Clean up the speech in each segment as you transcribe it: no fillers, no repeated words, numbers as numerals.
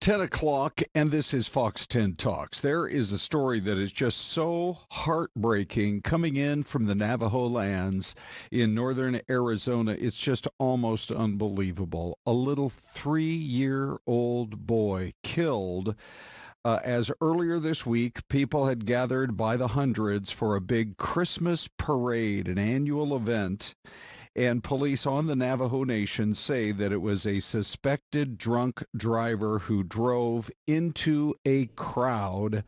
10 o'clock, and this is Fox 10 Talks. There is a story that is just so heartbreaking coming in from the Navajo lands in northern Arizona. It's just almost unbelievable. A little 3-year-old boy killed as earlier this week, people had gathered by the hundreds for a big Christmas parade, an annual event. And police on the Navajo Nation say that it was a suspected drunk driver who drove into a crowd.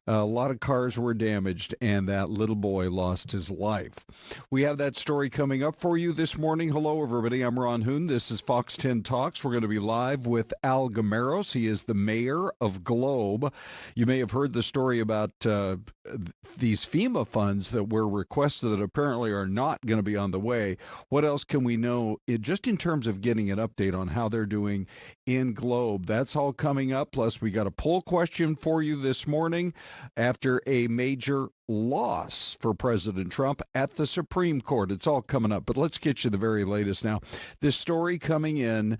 A lot of cars were damaged, and that little boy lost his life. We have that story coming up for you this morning. Hello, everybody. I'm Ron Hoon. This is Fox 10 Talks. We're going to be live with Al Gameros. He is the mayor of Globe. You may have heard the story about these FEMA funds that were requested that apparently are not going to be on the way. What else can we know just in terms of getting an update on how they're doing in Globe? That's all coming up. Plus, we got a poll question for you this morning. After a major loss for President Trump at the Supreme Court. It's all coming up, but let's get you the very latest now. This story coming in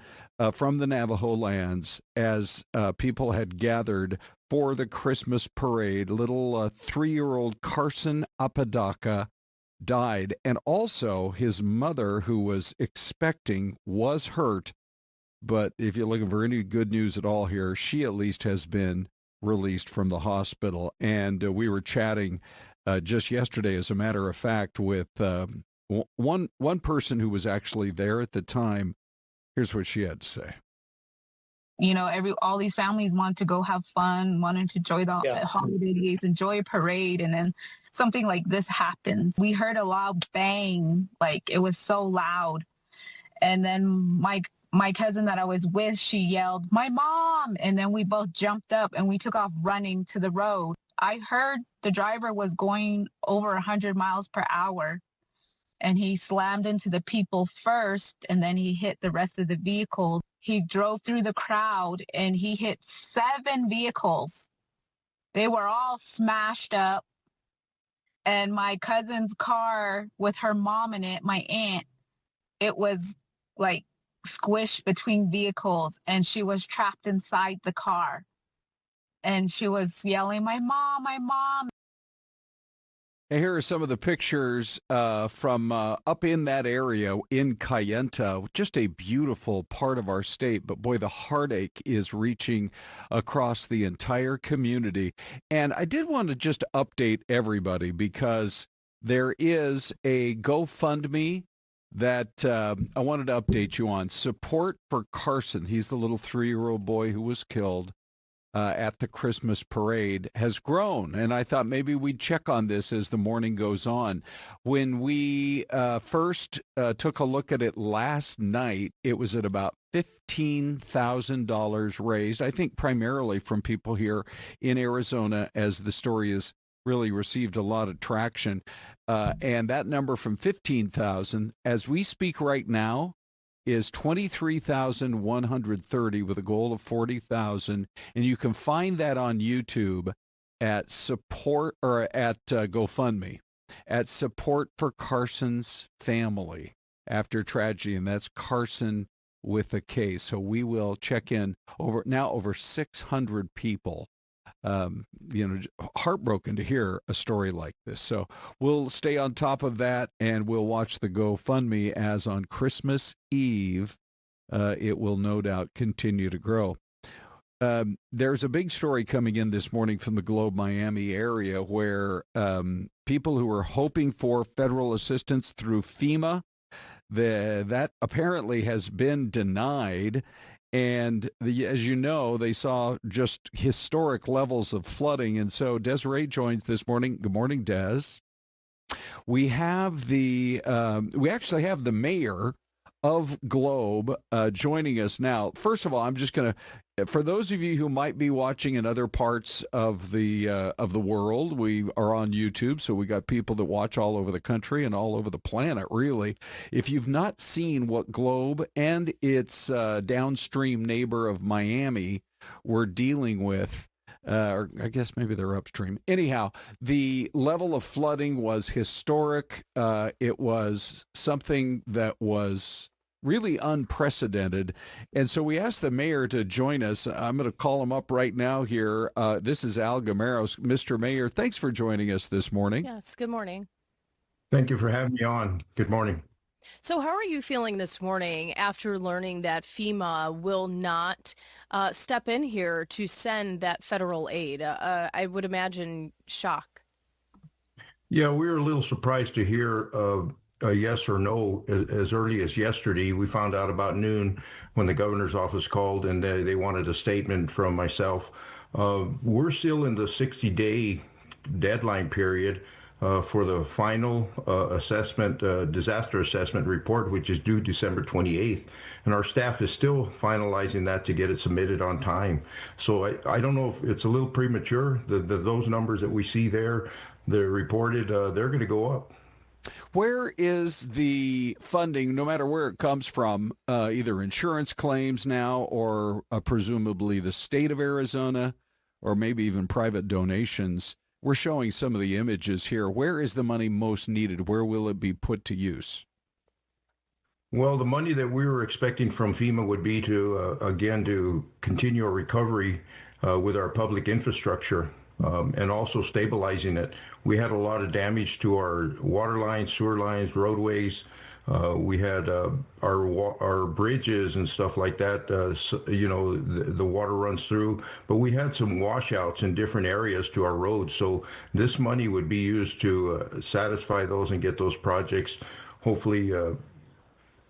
from the Navajo lands as people had gathered for the Christmas parade. Little 3-year-old Carson Apodaca died, and also his mother, who was expecting, was hurt. But if you're looking for any good news at all here, she at least has been released from the hospital. And we were chatting just yesterday, as a matter of fact, with one person who was actually there at the time. Here's what she had to say. You know, all these families want to go have fun, wanted to enjoy the holidays, enjoy a parade, and then something like this happens. We heard a loud bang, like it was so loud. And then my cousin that I was with, she yelled, "My mom!" And then we both jumped up and we took off running to the road. I heard the driver was going over 100 miles per hour, and he slammed into the people first, and then he hit the rest of the vehicles. He drove through the crowd and he hit 7 vehicles. They were all smashed up. And my cousin's car with her mom in it, my aunt, it was like squished between vehicles, and she was trapped inside the car, and she was yelling, "My mom, my mom." And here are some of the pictures from up in that area in Kayenta, just a beautiful part of our state. But boy, the heartache is reaching across the entire community. And I did want to just update everybody, because there is a GoFundMe that I wanted to update you on. Support for Carson. He's the little 3-year-old boy who was killed at the Christmas parade has grown. And I thought maybe we'd check on this as the morning goes on. When we first took a look at it last night, it was at about $15,000 raised, I think primarily from people here in Arizona, as the story has really received a lot of traction. And that number from 15,000, as we speak right now, is 23,130 with a goal of 40,000. And you can find that on YouTube at support, or at GoFundMe, at Support for Carson's Family After Tragedy. And that's Carson with a K. So we will check in over 600 people. Heartbroken to hear a story like this. So we'll stay on top of that, and we'll watch the GoFundMe as on Christmas Eve, it will no doubt continue to grow. There's a big story coming in this morning from the Globe Miami area where people who are hoping for federal assistance through FEMA, that apparently has been denied. And as you know, they saw just historic levels of flooding. And so Desiree joins this morning. Good morning, Des. We have we actually have the mayor of Globe joining us now. First of all, I'm just going to, for those of you who might be watching in other parts of the world, we are on YouTube, so we got people that watch all over the country and all over the planet, really. If you've not seen what Globe and its downstream neighbor of Miami were dealing with, or I guess maybe they're upstream. Anyhow, the level of flooding was historic. It was something that was really unprecedented. And so we asked the mayor to join us. I'm going to call him up right now here. This is Al Gameros. Mr. Mayor, thanks for joining us this morning. Yes, good morning. Thank you for having me on. Good morning. So how are you feeling this morning after learning that FEMA will not step in here to send that federal aid? I would imagine shock. Yeah, we were a little surprised to hear a yes or no as early as yesterday. We found out about noon when the governor's office called and they wanted a statement from myself. We're still in the 60-day deadline period for the final assessment, disaster assessment report, which is due December 28th. And our staff is still finalizing that to get it submitted on time. So I don't know if it's a little premature. Those numbers that we see there, they're reported, they're going to go up. Where is the funding, no matter where it comes from, either insurance claims now or presumably the state of Arizona or maybe even private donations? We're showing some of the images here. Where is the money most needed? Where will it be put to use? Well, the money that we were expecting from FEMA would be to, again, to continue a recovery with our public infrastructure and also stabilizing it. We had a lot of damage to our water lines, sewer lines, roadways. We had our bridges and stuff like that, the water runs through, but we had some washouts in different areas to our roads. So this money would be used to satisfy those and get those projects, hopefully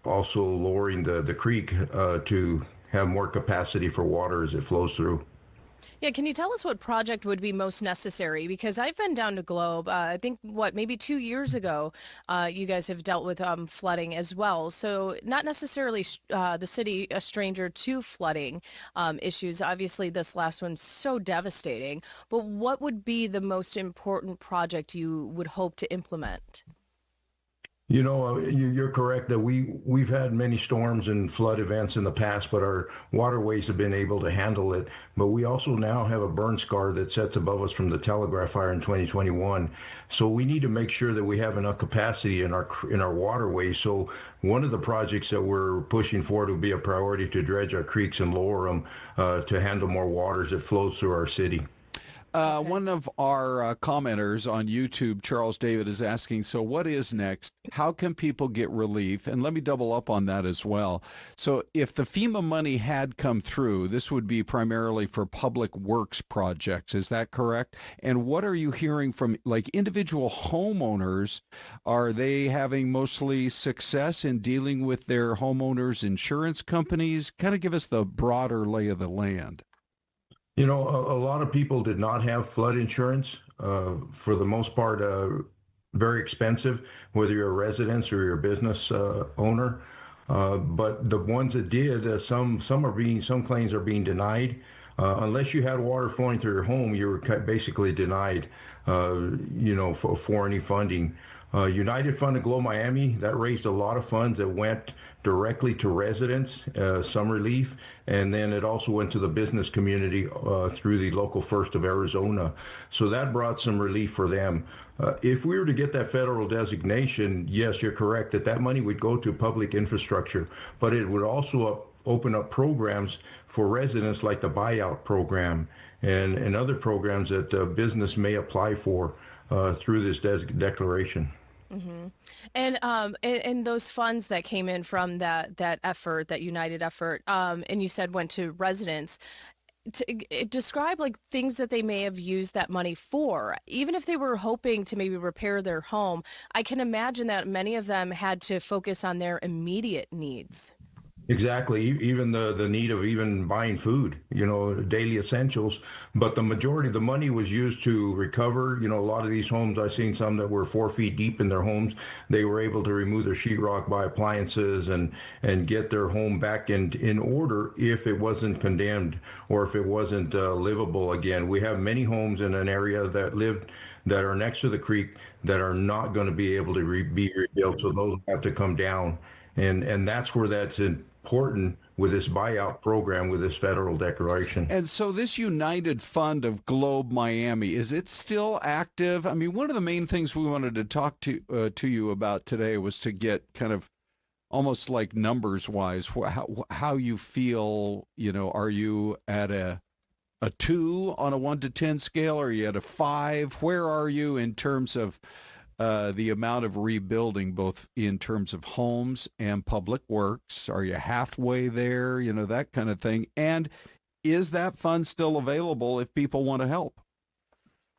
also lowering the creek to have more capacity for water as it flows through. Yeah, can you tell us what project would be most necessary? Because I've been down to Globe, I think, maybe 2 years ago, you guys have dealt with flooding as well. So not necessarily the city a stranger to flooding issues. Obviously, this last one's so devastating. But what would be the most important project you would hope to implement? You know, you're correct that we've had many storms and flood events in the past, but our waterways have been able to handle it. But we also now have a burn scar that sits above us from the telegraph fire in 2021. So we need to make sure that we have enough capacity in our waterways. So one of the projects that we're pushing forward will be a priority to dredge our creeks and lower them to handle more water as it flows through our city. One of our commenters on YouTube, Charles David, is asking, so what is next? How can people get relief? And let me double up on that as well. So if the FEMA money had come through, this would be primarily for public works projects. Is that correct? And what are you hearing from like individual homeowners? Are they having mostly success in dealing with their homeowners' insurance companies? Kind of give us the broader lay of the land. You know, a lot of people did not have flood insurance. For the most part, very expensive, whether you're a resident or you're a business owner. But the ones that did, some claims are being denied. Unless you had water flowing through your home, you were basically denied, for any funding. United Fund of Glow Miami, that raised a lot of funds that went directly to residents, some relief, and then it also went to the business community through the local First of Arizona. So that brought some relief for them. If we were to get that federal designation, yes, you're correct that money would go to public infrastructure, but it would also open up programs for residents like the buyout program and other programs that business may apply for through this declaration. Mm-hmm. And those funds that came in from that effort, that united effort, and you said went to residents, describe like things that they may have used that money for. Even if they were hoping to maybe repair their home, I can imagine that many of them had to focus on their immediate needs. Exactly. Even the need of even buying food, daily essentials. But the majority of the money was used to recover. A lot of these homes, I've seen some that were 4 feet deep in their homes. They were able to remove their sheetrock, buy appliances, and get their home back in order if it wasn't condemned or if it wasn't livable again. We have many homes in an area that are next to the creek that are not going to be able to be rebuilt. So those have to come down. And that's where that's important with this buyout program, with this federal declaration. And so this United Fund of Globe Miami, is it still active? I mean, one of the main things we wanted to talk to you about today was to get kind of almost like numbers wise, how you feel, are you at a 2 on a 1 to 10 scale? Are you at a 5? Where are you in terms of the amount of rebuilding, both in terms of homes and public works? Are you halfway there? That kind of thing. And is that fund still available if people want to help?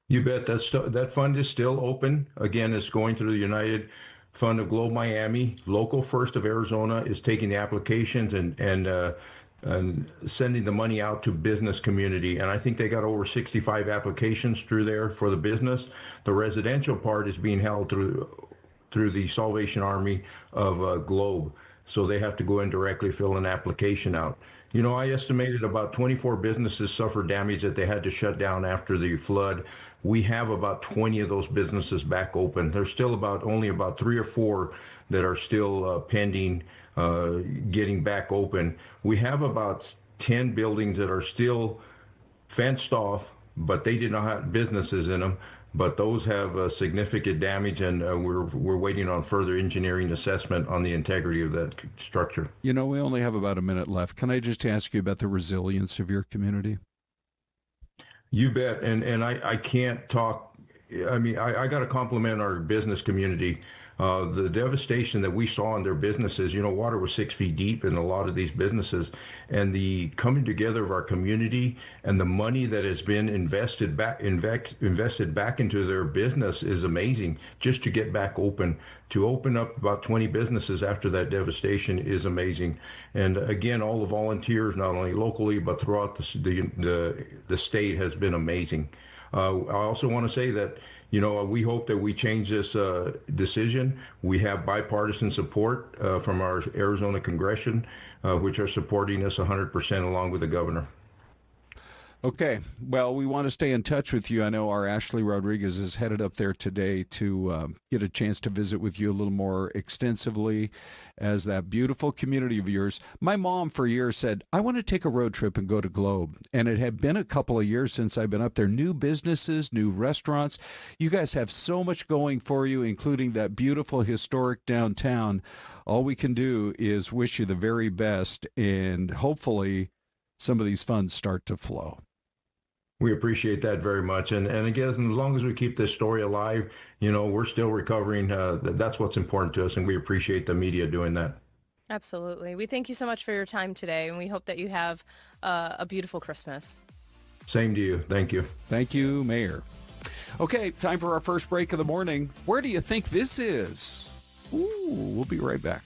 You bet. That fund is still open. Again, it's going through the United Fund of Globe Miami. Local First of Arizona is taking the applications and sending the money out to business community. And I think they got over 65 applications through there for the business. The residential part is being held through the Salvation Army of Globe. So they have to go in directly, fill an application out. I estimated about 24 businesses suffered damage that they had to shut down after the flood. We have about 20 of those businesses back open. There's still only about 3 or 4 that are still pending getting back open. We have about 10 buildings that are still fenced off, but they did not have businesses in them. But those have significant damage, and we're waiting on further engineering assessment on the integrity of that structure. We only have about a minute left. Can I just ask you about the resilience of your community? You bet. And I can't talk. I mean, I got to compliment our business community. The devastation that we saw in their businesses, water was 6 feet deep in a lot of these businesses, and the coming together of our community and the money that has been invested back into their business is amazing. Just to get back open, to open up about 20 businesses after that devastation is amazing. And again, all the volunteers, not only locally but throughout the state, has been amazing. I also want to say that we hope that we change this decision. We have bipartisan support from our Arizona Congression, which are supporting us 100% along with the governor. Okay. Well, we want to stay in touch with you. I know our Ashley Rodriguez is headed up there today to get a chance to visit with you a little more extensively as that beautiful community of yours. My mom for years said, I want to take a road trip and go to Globe. And it had been a couple of years since I've been up there. New businesses, new restaurants. You guys have so much going for you, including that beautiful historic downtown. All we can do is wish you the very best, and hopefully some of these funds start to flow. We appreciate that very much. And again, as long as we keep this story alive, we're still recovering. That's what's important to us, and we appreciate the media doing that. Absolutely. We thank you so much for your time today, and we hope that you have a beautiful Christmas. Same to you. Thank you. Thank you, Mayor. Okay, time for our first break of the morning. Where do you think this is? Ooh, we'll be right back.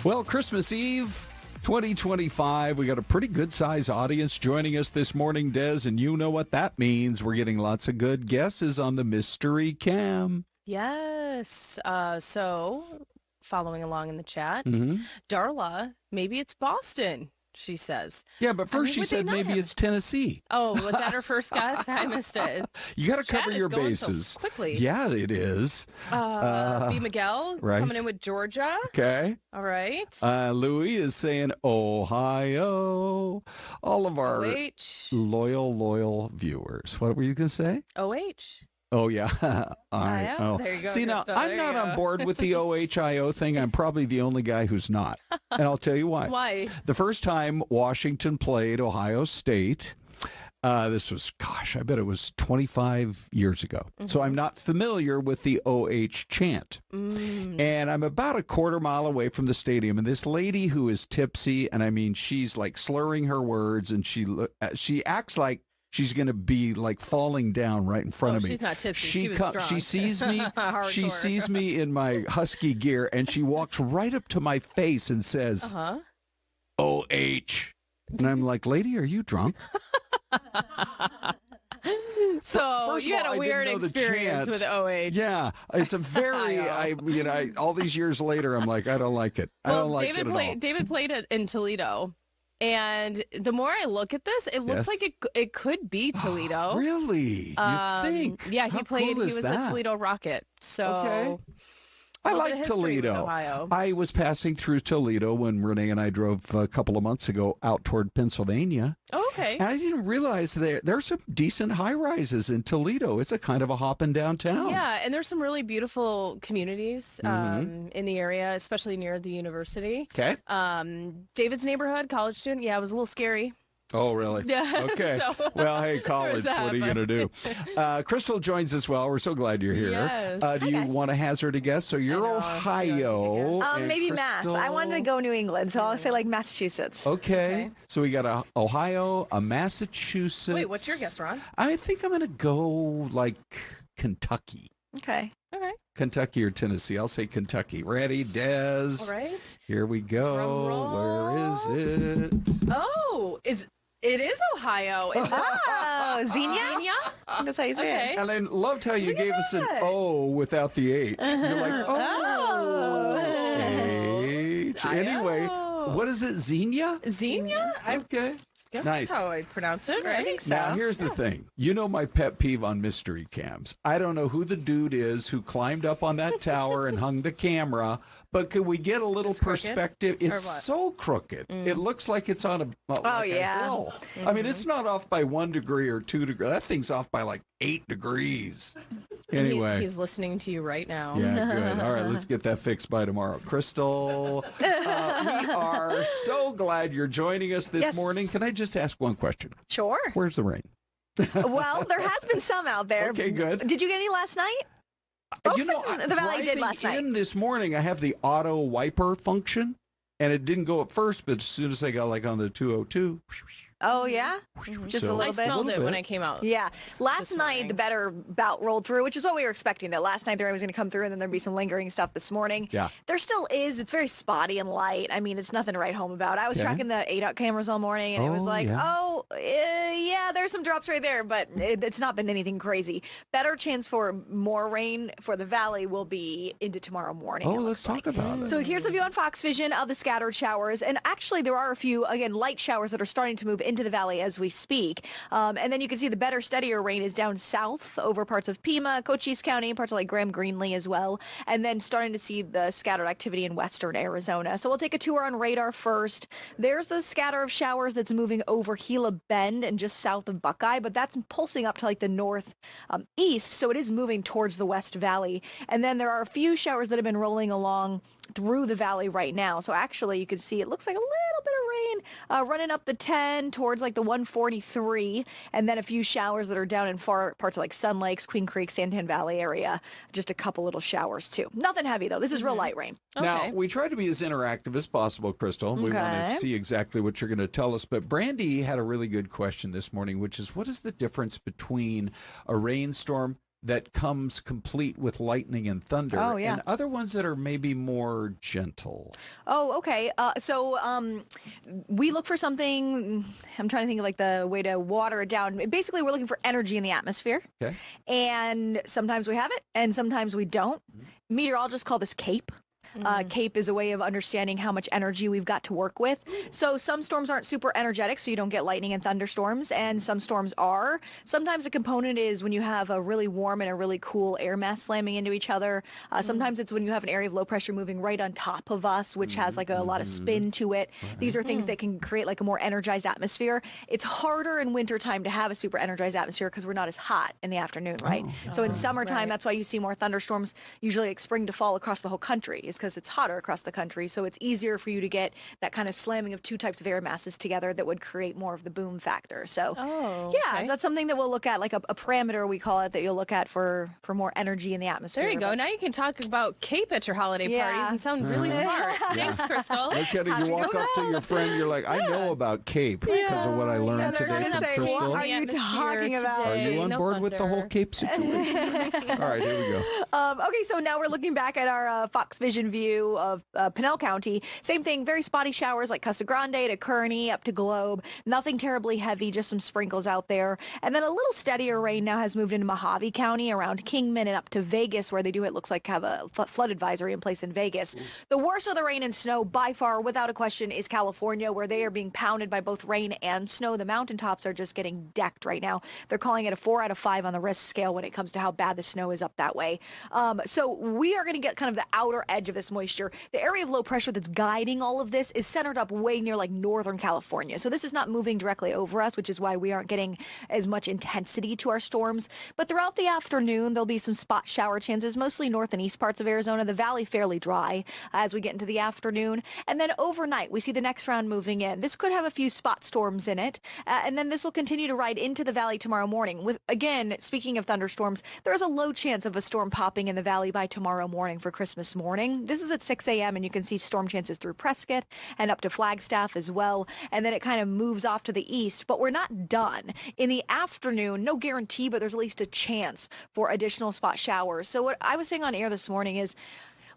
Well, Christmas Eve 2025, we got a pretty good-sized audience joining us this morning, Des, and you know what that means. We're getting lots of good guesses on the Mystery Cam. Yes. So, following along in the chat, Mm-hmm. Darla, maybe it's Boston, she says. Yeah, but first she would they said not maybe have- it's Tennessee. Oh, was that her first guess? I missed it. You got to Chat cover is your going so bases. quickly. Yeah, it is. B. Miguel right. coming in with Georgia. Okay. All right. Louis is saying Ohio. All of our OH. loyal viewers. What were you going to say? OH. Oh, yeah. All right. yeah. Oh. There you go, See, now, Krystal. I'm There not you on go. board with the OHIO thing. I'm probably the only guy who's not. And I'll tell you why. Why? The first time Washington played Ohio State, this was, I bet it was 25 years ago. So I'm not familiar with the OH chant. And I'm about a quarter mile away from the stadium. And this lady who is tipsy, and I mean, she's like slurring her words, and she acts like she's going to be like falling down right in front of me. She's not tipsy. She was She drunk. sees me. She Hardcore. sees me in my husky gear, and she walks right up to my face and says, OH. And I'm like, lady, are you drunk? So First you of had all, a I weird didn't know the experience chant. with OH. Yeah, it's a very, all these years later, I'm like, I don't like it. I don't like David it at all. David played it in Toledo. And the more I look at this, it looks Yes. like it could be Toledo. Really? You think? Yeah, How he played. cool He is was that? a Toledo Rocket. So Okay. I a little bit like of history with Toledo. Ohio. I was passing through Toledo when Renee and I drove a couple of months ago out toward Pennsylvania. Oh, okay. And I didn't realize there's some decent high rises in Toledo. It's a kind of a hopping downtown. Yeah, and there's some really beautiful communities in the area, especially near the university. Okay. David's neighborhood, college student. Yeah, it was a little scary. Oh, really? Yeah. Okay. So- Well, hey, college, that, what are you going to do? Krystal joins us well. We're so glad you're here. Yes. Do you guys. want to hazard a guess? So you're know. Ohio. and Maybe Mass. I wanted to Krystal- go New England, so I'll say like Massachusetts. Okay. So we got a Ohio, a Massachusetts. Wait, what's your guess, Ron? I think I'm going to go like Kentucky. Okay. All right. Kentucky or Tennessee. I'll say Kentucky. Ready, Des? All right. Here we go. Drum Where is it? Oh, it is Ohio. Is it Oh, Xenia? Xenia? That's how you say Okay. And I loved how you Look at gave us an that. O without the H. You're like, Oh. H. Anyway, Oh. what is it, Xenia? Xenia? I Okay. guess Nice. that's how I pronounce it, right? I think so. Now, here's the thing. You know my pet peeve on mystery cams. I don't know who the dude is who climbed up on that tower and hung the camera, but could we get a little It's crooked? perspective? It's what? so crooked. It looks like it's on like a yeah. hill. I mean, it's not off by 1 degree or 2 degrees. That thing's off by like 8 degrees. Anyway. He's listening to you right now. Yeah, good. All right, let's get that fixed by tomorrow. Krystal, we are so glad you're joining us this Yes. morning. Can I just ask one question? Sure. Where's the rain? Well, there has been some out there. Okay, good. Did you get any last night? Folks in the Valley did last night. In this morning, I have the auto wiper function, and it didn't go at first, but as soon as I got like on the 202, Oh, yeah? Just So- a I little bit. smelled Little it when bit. I came out. Yeah. Last this night, morning. the better bout rolled through, which is what we were expecting. That last night the rain was going to come through, and then there'd be some lingering stuff this morning. Yeah. There still is. It's very spotty and light. I mean, it's nothing to write home about. I was Okay. tracking the 8-out cameras all morning, and it was Oh, like, yeah. yeah, there's some drops right there, but it's not been anything crazy. Better chance for more rain for the valley will be into tomorrow morning. oh, it let's looks talk like. about it. So here's the view on Fox Vision of the scattered showers. And actually, there are a few, again, light showers that are starting to move into the valley as we speak. And then you can see the better, steadier rain is down south over parts of Pima, Cochise County, parts of like Graham Greenlee as well. And then starting to see the scattered activity in western Arizona. So we'll take a tour on radar first. There's the scatter of showers that's moving over Gila Bend and just south of Buckeye, but that's pulsing up to like the north east. So it is moving towards the West Valley. And then there are a few showers that have been rolling along through the valley right now. So actually you can see it looks like a little bit of rain running up the 10 towards like the 143, and then a few showers that are down in far parts of like Sun Lakes, Queen Creek, Santan Valley area. Just a couple little showers too. Nothing heavy though. This is real light rain. Now, Okay. we try to be as interactive as possible, Krystal. We want Okay. to see exactly what you're going to tell us. But Brandy had a really good question this morning, which is what is the difference between a rainstorm that comes complete with lightning and thunder, and other ones that are maybe more gentle. Oh, okay. So we look for something, I'm trying to think of like the way to water it down. Basically, we're looking for energy in the atmosphere. Okay. And sometimes we have it, and sometimes we don't. Meteorologists call this CAPE. CAPE is a way of understanding how much energy we've got to work with. So some storms aren't super energetic, so you don't get lightning and thunderstorms, and some storms are. Sometimes a component is when you have a really warm and a really cool air mass slamming into each other. Sometimes it's when you have an area of low pressure moving right on top of us, which has like a lot of spin to it. These are things that can create like a more energized atmosphere. It's harder in wintertime to have a super energized atmosphere because we're not as hot in the afternoon, right? So in summertime, that's why you see more thunderstorms, usually like spring to fall across the whole country, is because it's hotter across the country. So it's easier for you to get that kind of slamming of two types of air masses together that would create more of the boom factor. So that's something that we'll look at, like a parameter, we call it, that you'll look at for more energy in the atmosphere. There you go. Now you can talk about CAPE at your holiday parties and sound really smart. Thanks, Krystal. Okay, you walk up to your friend, you're like, I know about CAPE because of what I learned today from Krystal. What are you talking about? Are you on board with the whole CAPE situation? All right, here we go. Okay, so now we're looking back at our Fox Vision view of Pinell County. Same thing, very spotty showers like Casa Grande to Kearney up to Globe. Nothing terribly heavy, just some sprinkles out there. And then a little steadier rain now has moved into Mojave County around Kingman and up to Vegas, where they do, it looks like, have a flood advisory in place in Vegas. The worst of the rain and snow by far, without a question, is California, where they are being pounded by both rain and snow. The mountaintops are just getting decked right now. They're calling it a 4 out of 5 on the risk scale when it comes to how bad the snow is up that way. So we are going to get kind of the outer edge of this moisture. The area of low pressure that's guiding all of this is centered up way near like Northern California. So this is not moving directly over us, which is why we aren't getting as much intensity to our storms. But throughout the afternoon, there'll be some spot shower chances, mostly north and east parts of Arizona. The valley fairly dry as we get into the afternoon. And then overnight, we see the next round moving in. This could have a few spot storms in it. And then this will continue to ride into the valley tomorrow morning. With, again, speaking of thunderstorms, there is a low chance of a storm popping in the valley by tomorrow morning for Christmas morning. This is at 6 a.m. and you can see storm chances through Prescott and up to Flagstaff as well. And then it kind of moves off to the east, but we're not done. In the afternoon, no guarantee, but there's at least a chance for additional spot showers. So what I was saying on air this morning is,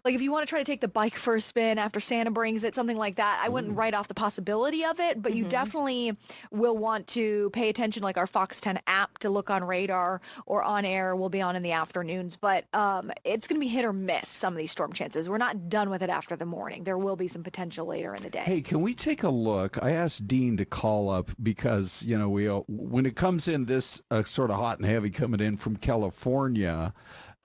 like, if you want to try to take the bike for a spin after Santa brings it, something like that, I wouldn't write off the possibility of it, but you definitely will want to pay attention, like our Fox 10 app, to look on radar or on air. We'll be on in the afternoons, but it's going to be hit or miss, some of these storm chances. We're not done with it after the morning. There will be some potential later in the day. Hey, can we take a look? I asked Dean to call up because, you know, when it comes in this sort of hot and heavy coming in from California,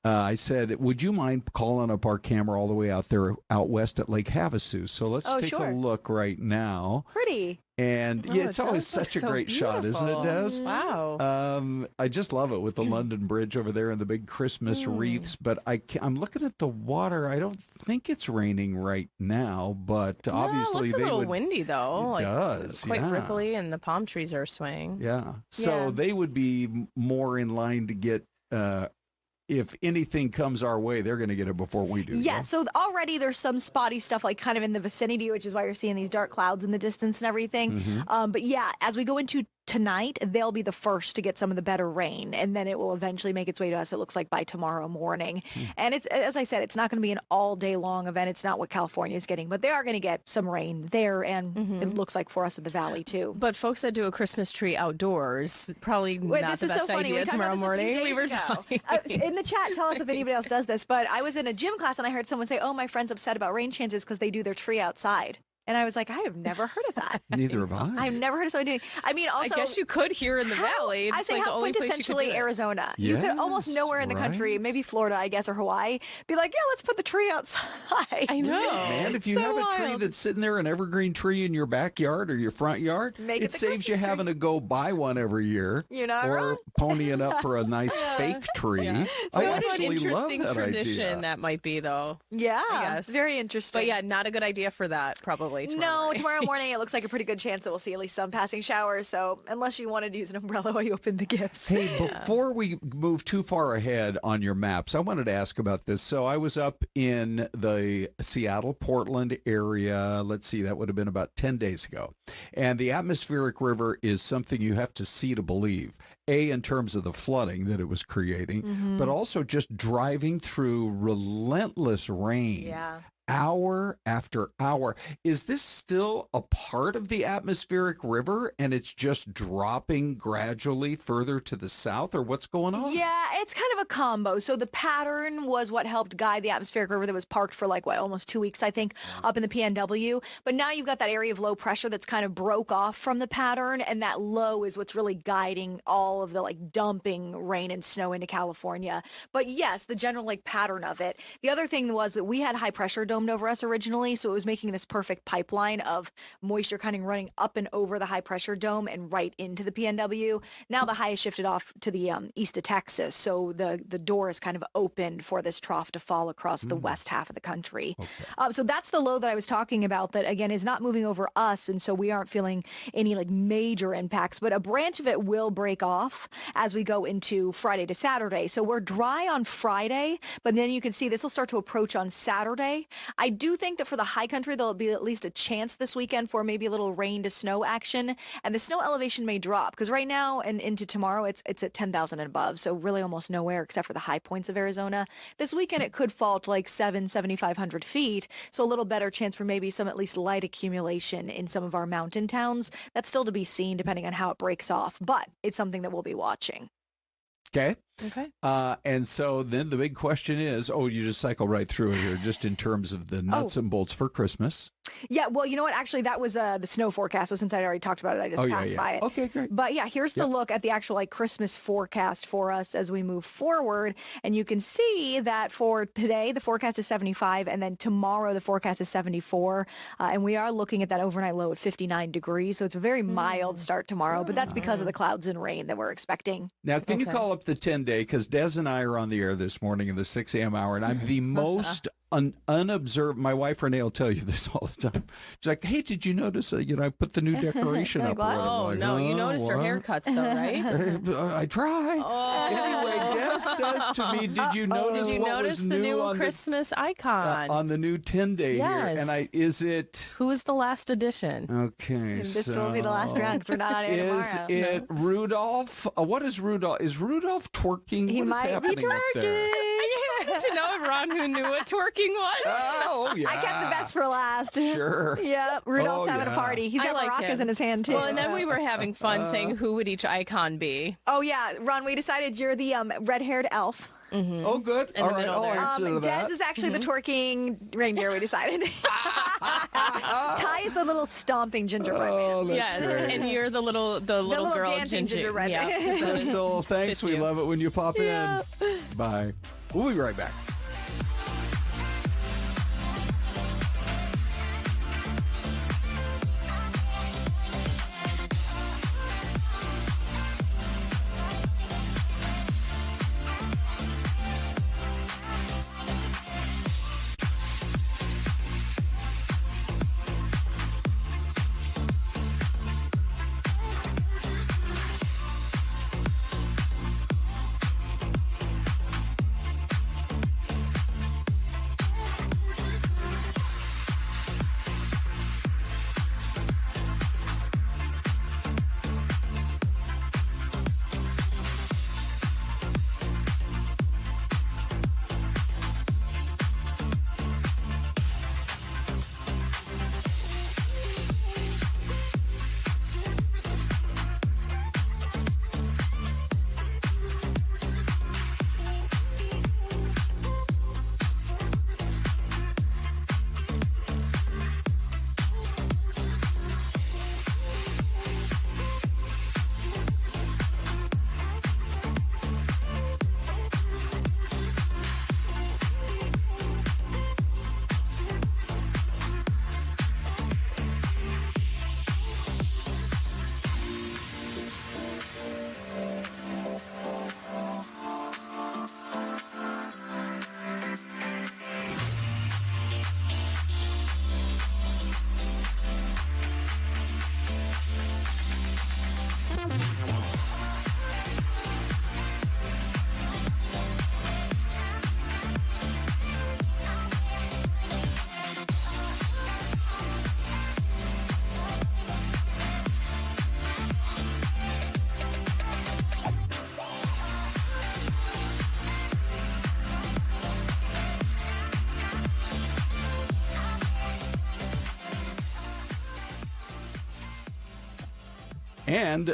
I said, would you mind calling up our camera all the way out there, out west at Lake Havasu? So let's take a look right now. Pretty. And it's always such a great shot, isn't it, Des? Wow. I just love it with the London Bridge over there and the big Christmas wreaths. But I'm looking at the water. I don't think it's raining right now, but obviously it looks a little windy, though. It does, quite ripply, and the palm trees are swaying. Yeah. So they would be more in line to get if anything comes our way, they're going to get it before we do. Yeah, so already there's some spotty stuff like kind of in the vicinity, which is why you're seeing these dark clouds in the distance and everything. But yeah, as we go into tonight, they'll be the first to get some of the better rain, and then it will eventually make its way to us, it looks like, by tomorrow morning. And it's, as I said, it's not going to be an all-day long event. It's not what California is getting, but they are going to get some rain there, and it looks like for us in the valley, too. But folks that do a Christmas tree outdoors, probably not the best idea tomorrow morning. We were in the chat, tell us if anybody else does this, but I was in a gym class, and I heard someone say, oh, my friend's upset about rain chances because they do their tree outside. And I was like, I have never heard of that. Neither have I. I've never heard of somebody doing. I mean, also, I guess you could here in the valley. I say, how quintessentially Arizona. You could almost nowhere in the country, maybe Florida, I guess, or Hawaii, be like, yeah, let's put the tree outside. I know. Man, if you have a tree that's sitting there, an evergreen tree in your backyard or your front yard, it saves you having to go buy one every year. You're not or ponying up for a nice fake tree. Yeah. I So actually love interesting that tradition idea. that might be, though. Yeah, I guess. very interesting. But yeah, not a good idea for that, probably. early tomorrow morning it looks like a pretty good chance that we'll see at least some passing showers. So unless you wanted to use an umbrella while you open the gifts. Hey, before we move too far ahead on your maps, I wanted to ask about this. So I was up in the Seattle, Portland area. Let's see, that would have been about 10 days ago. And the atmospheric river is something you have to see to believe. In terms of the flooding that it was creating, but also just driving through relentless rain. Yeah. Hour after hour. Is this still a part of the atmospheric river and it's just dropping gradually further to the south, or what's going on? Yeah, it's kind of a combo. So the pattern was what helped guide the atmospheric river that was parked for almost 2 weeks, I think, up in the PNW. But now you've got that area of low pressure that's kind of broke off from the pattern, and that low is what's really guiding all of the dumping rain and snow into California. But yes, the general pattern of it. The other thing was that we had high pressure domed over us originally, so it was making this perfect pipeline of moisture kind of running up and over the high pressure dome and right into the PNW. Now the high is shifted off to the east of Texas, so the door is kind of opened for this trough to fall across the west half of the country. Okay. So that's the low that I was talking about that, again, is not moving over us, and so we aren't feeling any major impacts, but a branch of it will break off as we go into Friday to Saturday. So we're dry on Friday, but then you can see this will start to approach on Saturday. I do think that for the high country, there'll be at least a chance this weekend for maybe a little rain to snow action, and the snow elevation may drop because right now and into tomorrow, it's at 10,000 and above, so really almost nowhere except for the high points of Arizona. This weekend, it could fall to 7,500 feet, so a little better chance for maybe some at least light accumulation in some of our mountain towns. That's still to be seen depending on how it breaks off, but it's something that we'll be watching. Okay. Okay. And so then the big question is, you just cycle right through it here, just in terms of the nuts and bolts for Christmas. Yeah, well, you know what? Actually, that was the snow forecast. So since I already talked about it, I just passed by it. Okay, great. But yeah, here's the look at the actual Christmas forecast for us as we move forward. And you can see that for today, the forecast is 75, and then tomorrow the forecast is 74. And we are looking at that overnight low at 59 degrees. So it's a very mild start tomorrow, but that's because of the clouds and rain that we're expecting. Now, can you call up the 10-day? Because Des and I are on the air this morning in the 6 a.m. hour, and I'm the most unobserved. My wife Renee will tell you this all the time. She's like, "Hey, did you notice? I put the new decoration up." Oh no, you noticed her haircuts though, right? I try. Anyway, Des says to me, "Did you notice? Did you what notice was the new new on Christmas icon on the new 10-day here?" And is it? Who is the last edition? Okay, this will be the last round because we're not on air tomorrow. Is it Rudolph? What is Rudolph? Is Rudolph twerking? He what is might happening be twerking. up there? To know if Ron who knew what twerking was. Oh, yeah. I kept the best for last. Sure. Yeah, Rudolph's having a party. He's got maracas in his hand, too. Well, and then we were having fun saying who would each icon be. Oh, yeah. Ron, we decided you're the red-haired elf. Mm-hmm. Oh, good. All right. Des is actually the twerking reindeer, we decided. Ty is the little stomping gingerbread man. Yes, great. And you're the little girl dancing gingerbread man. Yeah. Krystal, thanks. We love it when you pop in. Bye. We'll be right back. And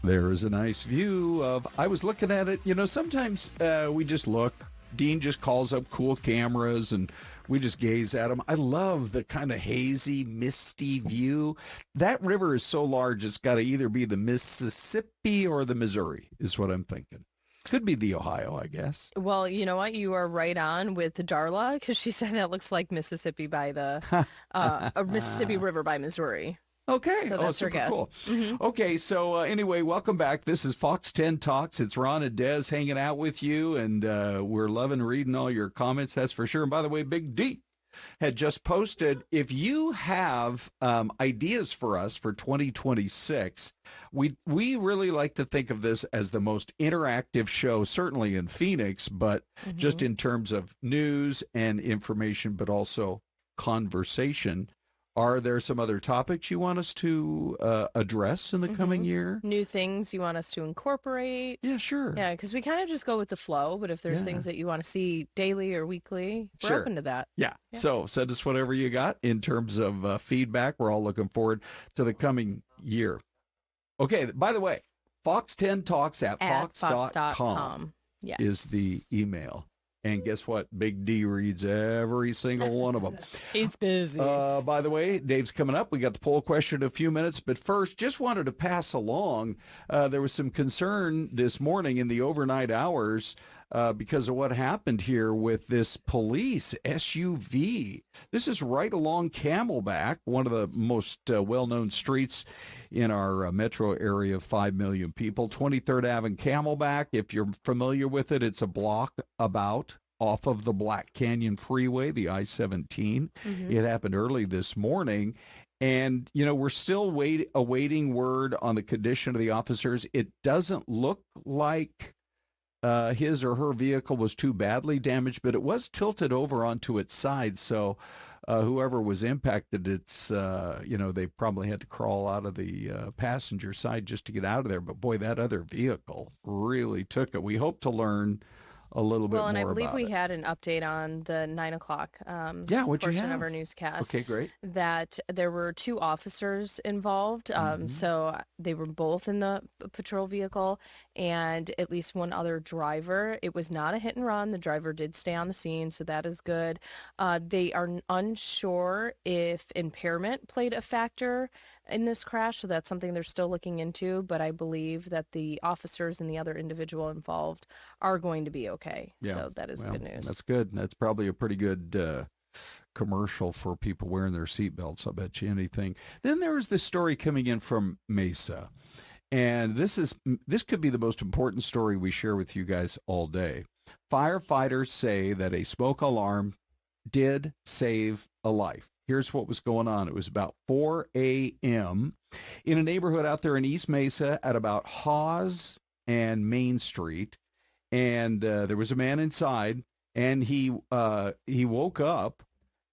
there is a nice view of, I was looking at it, sometimes we just look. Dean just calls up cool cameras and we just gaze at them. I love the kind of hazy, misty view. That river is so large, it's got to either be the Mississippi or the Missouri, is what I'm thinking. Could be the Ohio, I guess. Well, you know what? You are right on with Darla, because she said that looks like Mississippi by the Mississippi River by Missouri. Okay. So that's her super guess. cool. Mm-hmm. Okay, so anyway, welcome back. This is Fox 10 Talks. It's Ron and Des hanging out with you, and we're loving reading all your comments, that's for sure. And by the way, Big D had just posted, if you have ideas for us for 2026, we really like to think of this as the most interactive show, certainly in Phoenix, but just in terms of news and information, but also conversation. Are there some other topics you want us to address in the coming year? New things you want us to incorporate? Yeah, sure. Yeah, because we kind of just go with the flow, but if there's things that you want to see daily or weekly, we're open to that. Yeah. So send us whatever you got in terms of feedback. We're all looking forward to the coming year. Okay, by the way, Fox 10 Talks at fox.com is the email. And guess what? Big D reads every single one of them. He's busy. By the way, Dave's coming up. We got the poll question in a few minutes. But first, just wanted to pass along, there was some concern this morning in the overnight hours because of what happened here with this police SUV. This is right along Camelback, one of the most well-known streets in our metro area of 5 million people. 23rd Ave and Camelback. If you're familiar with it, it's a block about off of the Black Canyon Freeway, the I-17. It happened early this morning. And, we're still awaiting word on the condition of the officers. It doesn't look like his or her vehicle was too badly damaged, but it was tilted over onto its side. So whoever was impacted, it's, they probably had to crawl out of the passenger side just to get out of there. But boy, that other vehicle really took it. We hope to learn a little bit more about it. Well, and I believe we had an update on the 9 o'clock portion of our newscast. Okay, great. That there were 2 officers involved. So they were both in the patrol vehicle and at least one other driver. It was not a hit and run. The driver did stay on the scene, so that is good. They are unsure if impairment played a factor in this crash, so that's something they're still looking into, but I believe that the officers and the other individual involved are going to be okay. Yeah. So that is the good news. That's good. That's probably a pretty good commercial for people wearing their seatbelts. I'll bet you anything. Then there was this story coming in from Mesa, and this could be the most important story we share with you guys all day. Firefighters say that a smoke alarm did save a life. Here's what was going on. It was about 4 a.m. in a neighborhood out there in East Mesa at about Hawes and Main Street. And there was a man inside, and he woke up,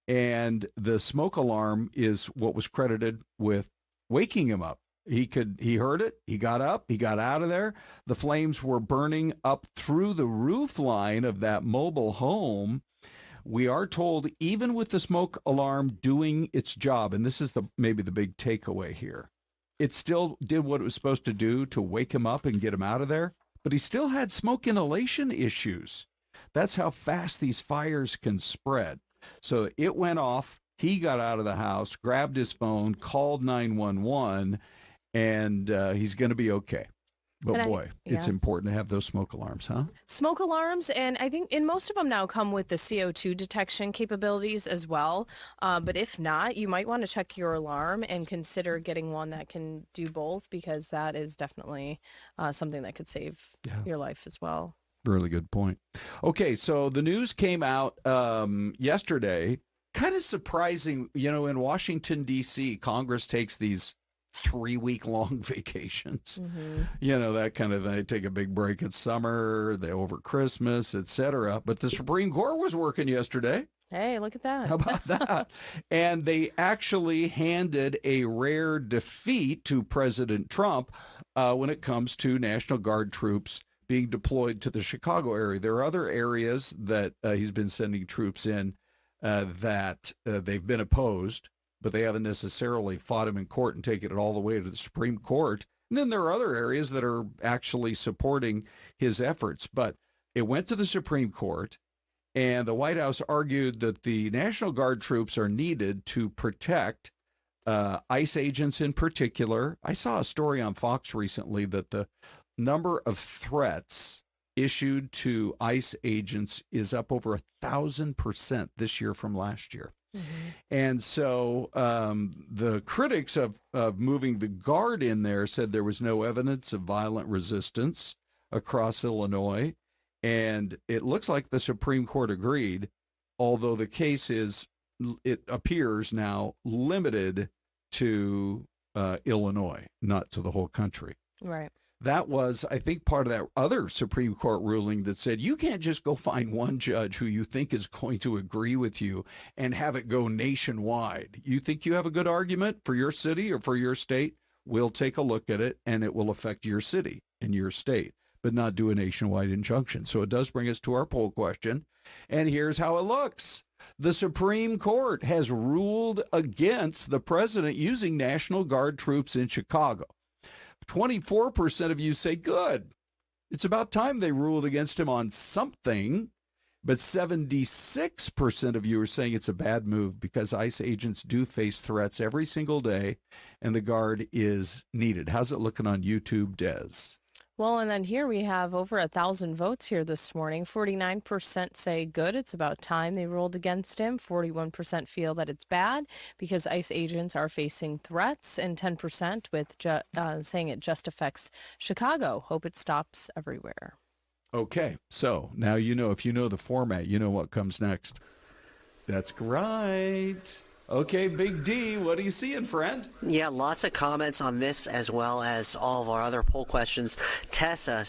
and the smoke alarm is what was credited with waking him up. He heard it. He got up. He got out of there. The flames were burning up through the roof line of that mobile home. We are told, even with the smoke alarm doing its job, and this is maybe the big takeaway here, it still did what it was supposed to do to wake him up and get him out of there, but he still had smoke inhalation issues. That's how fast these fires can spread. So it went off. He got out of the house, grabbed his phone, called 911, and he's going to be okay. But it's important to have those smoke alarms, huh? Smoke alarms, and I think most of them now come with the CO2 detection capabilities as well. But if not, you might want to check your alarm and consider getting one that can do both, because that is definitely something that could save your life as well. Really good point. Okay, so the news came out yesterday. Kind of surprising, in Washington, D.C., Congress takes these 3-week-long vacations, that kind of thing. They take a big break in summer, they over Christmas, etc. But the Supreme Court was working yesterday. Hey, look at that. How about that? And they actually handed a rare defeat to President Trump when it comes to National Guard troops being deployed to the Chicago area. There are other areas that he's been sending troops in that they've been opposed. but they haven't necessarily fought him in court and taken it all the way to the Supreme Court. And then there are other areas that are actually supporting his efforts. But it went to the Supreme Court, and the White House argued that the National Guard troops are needed to protect ICE agents in particular. I saw a story on Fox recently that the number of threats issued to ICE agents is up over 1,000% this year from last year. And so the critics of moving the Guard in there said there was no evidence of violent resistance across Illinois. And it looks like the Supreme Court agreed, although the case is, it appears now, limited to Illinois, not to the whole country. Right. That was, I think, part of that other Supreme Court ruling that said you can't just go find one judge who you think is going to agree with you and have it go nationwide. You think you have a good argument for your city or for your state? We'll take a look at it, and it will affect your city and your state, but not do a nationwide injunction. So it does bring us to our poll question, and here's how it looks. The Supreme Court has ruled against the president using National Guard troops in Chicago. 24% of you say good. It's about time they ruled against him on something, but 76% of you are saying it's a bad move because ICE agents do face threats every single day, and the Guard is needed. How's it looking on YouTube, Des? Well, and then here we have over 1,000 votes here this morning. 49% say good. It's about time they ruled against him. 41% feel that it's bad because ICE agents are facing threats, and 10% with saying it just affects Chicago. Hope it stops everywhere. Okay, so now you know, if you know the format, you know what comes next. That's right. Okay, Big D, what are you seeing, friend? Yeah, lots of comments on this as well as all of our other poll questions. Tessa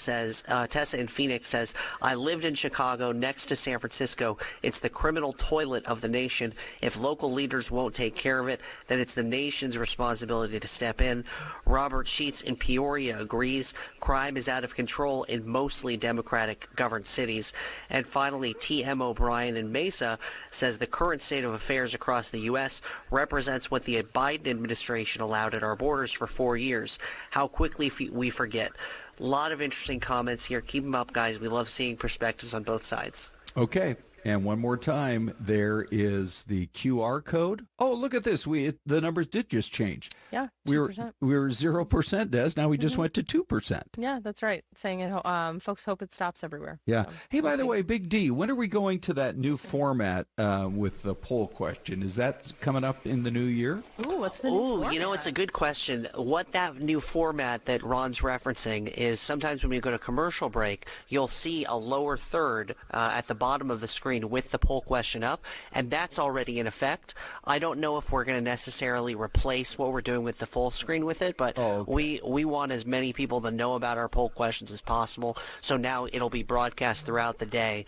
in Phoenix says, I lived in Chicago next to San Francisco. It's the criminal toilet of the nation. If local leaders won't take care of it, then it's the nation's responsibility to step in. Robert Sheets in Peoria agrees crime is out of control in mostly Democratic governed cities. And finally, T.M. O'Brien in Mesa says the current state of affairs across the U.S. represents what the Biden administration allowed at our borders for 4 years. How quickly we forget. A lot of interesting comments here. Keep them up, guys. We love seeing perspectives on both sides. Okay. And one more time, there is the QR code. Oh, look at this. The numbers did just change. Yeah, 2%. We were 0%, Des. Now we just went to 2%. Yeah, that's right. Saying it, folks hope it stops everywhere. Yeah. So, hey, by the way, Big D, when are we going to that new format with the poll question? Is that coming up in the new year? Ooh, what's the new format? You know, it's a good question. What that new format that Ron's referencing is sometimes when we go to commercial break, you'll see a lower third at the bottom of the screen with the poll question up, and that's already in effect. I don't know if we're going to necessarily replace what we're doing with the full screen with it, but we want as many people to know about our poll questions as possible, so now it'll be broadcast throughout the day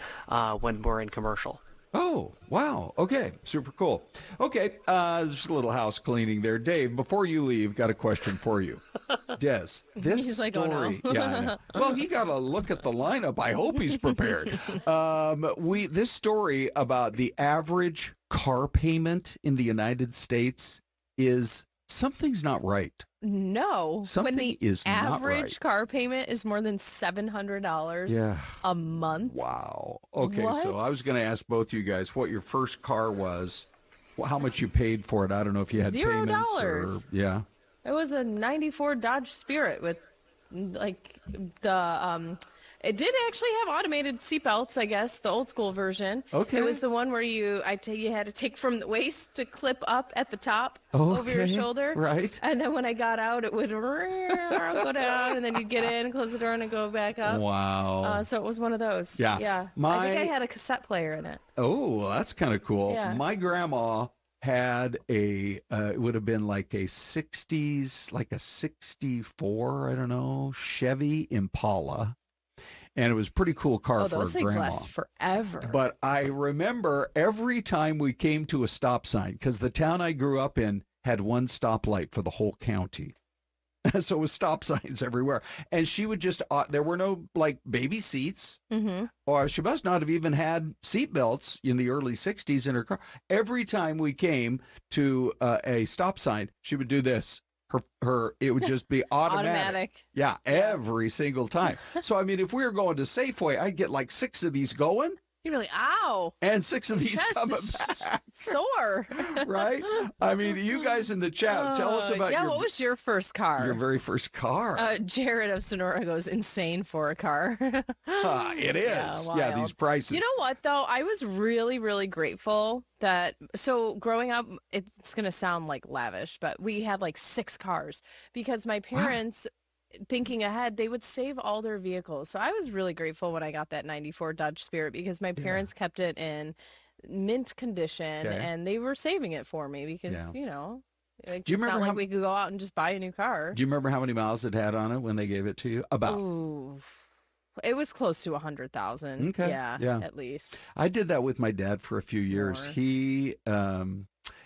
when we're in commercial. Oh, wow. Okay. Super cool. Okay. Just a little house cleaning there. Dave, before you leave, got a question for you. Des, this he's like, story. oh, no. Yeah, I know. Well, he got to look at the lineup. I hope he's prepared. This story about the average car payment in the United States is something's not right. No. Something when the is not average right. car payment is more than $700 a month. Wow. Okay, What? so I was going to ask both you guys what your first car was, how much you paid for it. I don't know if you had payments or yeah. It was a 94 Dodge Spirit with like the it did actually have automated seatbelts, I guess, the old school version. Okay. It was the one where you had to take from the waist to clip up at the top over your shoulder. Right. And then when I got out, it would go down, and then you'd get in, close the door, and it'd go back up. Wow. So it was one of those. Yeah. Yeah. I think I had a cassette player in it. Oh, well, that's kind of cool. Yeah. My grandma had it would have been like a 60s, like a 64, I don't know, Chevy Impala. And it was a pretty cool car for those a things grandma. last forever. But I remember every time we came to a stop sign, because the town I grew up in had one stoplight for the whole county. So it was stop signs everywhere. And she would just, there were no like baby seats, or she must not have even had seat belts in the early 60s in her car. Every time we came to a stop sign, she would do this. It would just be automatic. Yeah, every single time. So, I mean, if we were going to Safeway, I'd get like 6 of these going. You'd be like, ow. And 6 of these coming back. Sore. Right? I mean, you guys in the chat, tell us about what was your first car? Your very first car. Jared of Sonora goes insane for a car. It is. Yeah, these prices. You know what, though? I was really, really grateful that, so growing up, it's going to sound like lavish, but we had like 6 cars because my parents... thinking ahead, they would save all their vehicles. So I was really grateful when I got that 94 Dodge Spirit because my parents kept it in mint condition and they were saving it for me because, you know, like, do you it's remember not like we could go out and just buy a new car. Do you remember how many miles it had on it when they gave it to you? About. Ooh, it was close to 100,000. Okay. Yeah, at least. I did that with my dad for a few years. More. He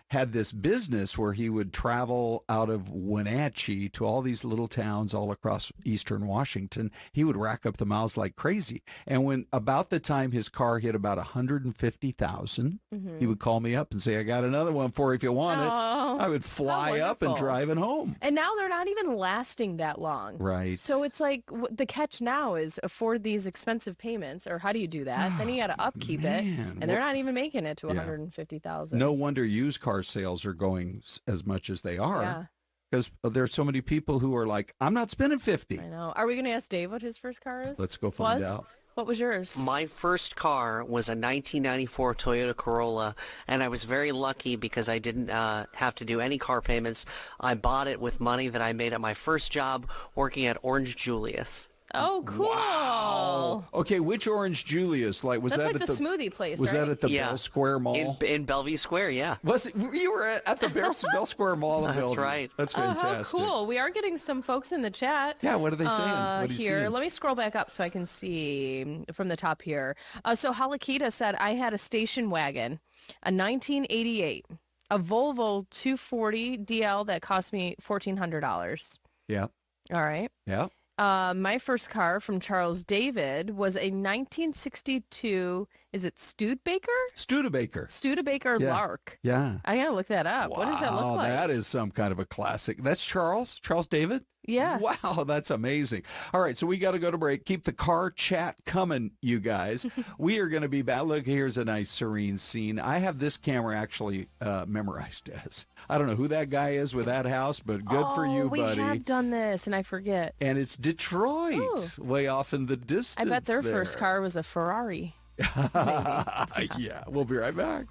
had this business where he would travel out of Wenatchee to all these little towns all across eastern Washington. He would rack up the miles like crazy. And when about the time his car hit about 150,000, he would call me up and say, I got another one for you if you want it. I would fly up and drive it home. And now they're not even lasting that long. Right. So it's like the catch now is afford these expensive payments, or how do you do that? Then you got to upkeep it, and they're not even making it to 150,000. No wonder used car sales are going as much as they are because there's so many people who are like, I'm not spending 50. I know. Are we going to ask Dave what his first car is? Let's go find out. What was yours? My first car was a 1994 Toyota Corolla, and I was very lucky because I didn't have to do any car payments. I bought it with money that I made at my first job working at Orange Julius. Oh, cool. Wow. Okay, which Orange Julius? Like, was That's that like at the smoothie place, Was right? that at the Bell Square Mall? In Bellevue Square, yeah. Was it? You were at the Bell Square Mall in Bellevue. That's right. That's fantastic. How cool. We are getting some folks in the chat. Yeah, what are they saying? What are you here, seeing? let me scroll back up so I can see from the top here. So Halakita said, I had a station wagon, a 1988, a Volvo 240 DL that cost me $1,400. Yeah. All right. Yeah. My first car from Charles David was a 1962, is it Studebaker? Studebaker Lark. Yeah. I gotta look that up. Wow, what does that look like? That is some kind of a classic. That's Charles David? Yeah. Wow, that's amazing. All right, so we got to go to break. Keep the car chat coming, you guys. We are going to be back. Look, here's a nice serene scene. I have this camera actually memorized as. I don't know who that guy is with that house, but good for you, buddy. We have done this, and I forget. And it's Detroit, way off in the distance. I bet their first car was a Ferrari. Yeah, we'll be right back.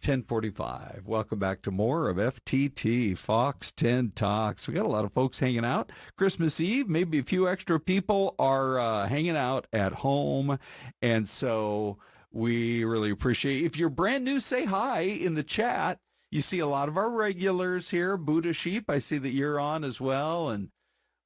10:45. Welcome back to more of FTT, Fox 10 Talks. We got a lot of folks hanging out. Christmas Eve, maybe a few extra people are hanging out at home. And so we really appreciate it. If you're brand new, say hi in the chat. You see a lot of our regulars here. Buddha Sheep, I see that you're on as well. And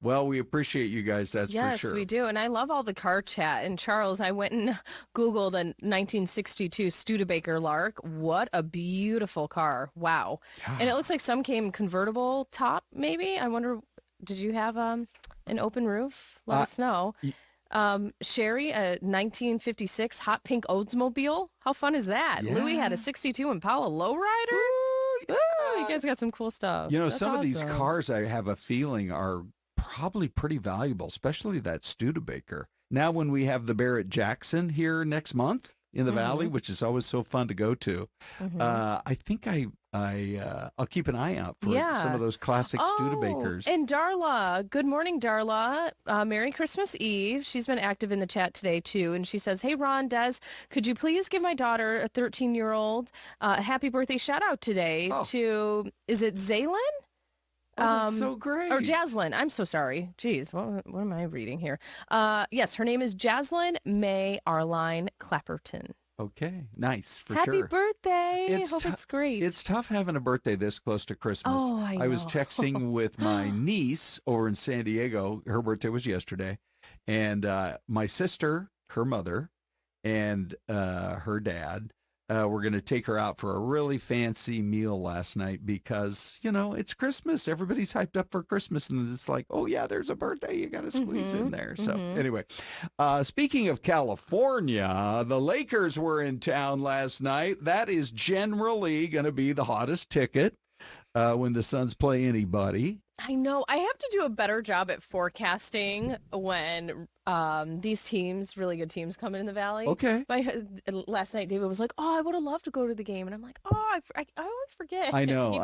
well, we appreciate you guys, that's for sure. Yes, we do. And I love all the car chat. And Charles, I went and Googled a 1962 Studebaker Lark. What a beautiful car. Wow. Yeah. And it looks like some came convertible top, maybe. I wonder, did you have an open roof? Let us know. Sherry, a 1956 hot pink Oldsmobile. How fun is that? Yeah. Louis had a 62 Impala lowrider. Ooh, you guys got some cool stuff. You know, that's some awesome. Of these cars, I have a feeling, are probably pretty valuable, especially that Studebaker. Now, when we have the Barrett Jackson here next month in the Valley, which is always so fun to go to, I think I'll keep an eye out for some of those classic Studebakers. And Darla, good morning, Darla. Merry Christmas Eve. She's been active in the chat today, too. And she says, hey, Ron, Des, could you please give my daughter, a 13-year-old, a happy birthday shout out today to, is it Zaylin? That's so great. Or Jaslyn. I'm so sorry. Jeez, what am I reading here? Yes, her name is Jaslyn May Arline Clapperton. Okay, nice, for Happy sure. Happy birthday. I hope it's great. It's tough having a birthday this close to Christmas. Oh, I know. I was texting with my niece over in San Diego. Her birthday was yesterday. And my sister, her mother, and her dad were going to take her out for a really fancy meal last night because, you know, it's Christmas. Everybody's hyped up for Christmas. And it's like, oh, yeah, there's a birthday. You got to squeeze in there. So anyway, speaking of California, the Lakers were in town last night. That is generally going to be the hottest ticket when the Suns play anybody. I know. I have to do a better job at forecasting when these teams, really good teams, come in the Valley. Okay. Last night, David was like, oh, I would have loved to go to the game. And I'm like, oh, I always forget. I know.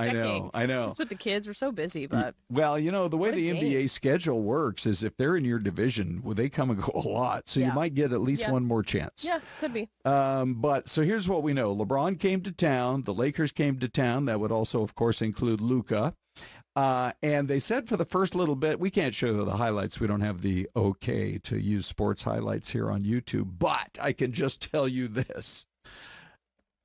Just with the kids, we're so busy. But well, you know, the way the NBA schedule works is if they're in your division, well, they come and go a lot. So you might get at least one more chance. Yeah, could be. But so here's what we know. LeBron came to town. The Lakers came to town. That would also, of course, include Luka. And they said for the first little bit, we can't show the highlights. We don't have the okay to use sports highlights here on YouTube, but I can just tell you this.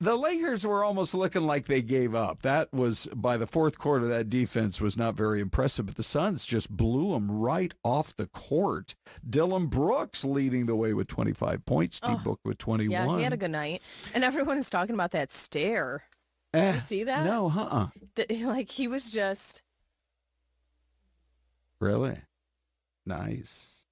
The Lakers were almost looking like they gave up. That was, by the fourth quarter, that defense was not very impressive, but the Suns just blew them right off the court. Dylan Brooks leading the way with 25 points, Steve Book with 21. Yeah, he had a good night. And everyone is talking about that stare. Did you see that? No, Like, he was just... Really? Nice.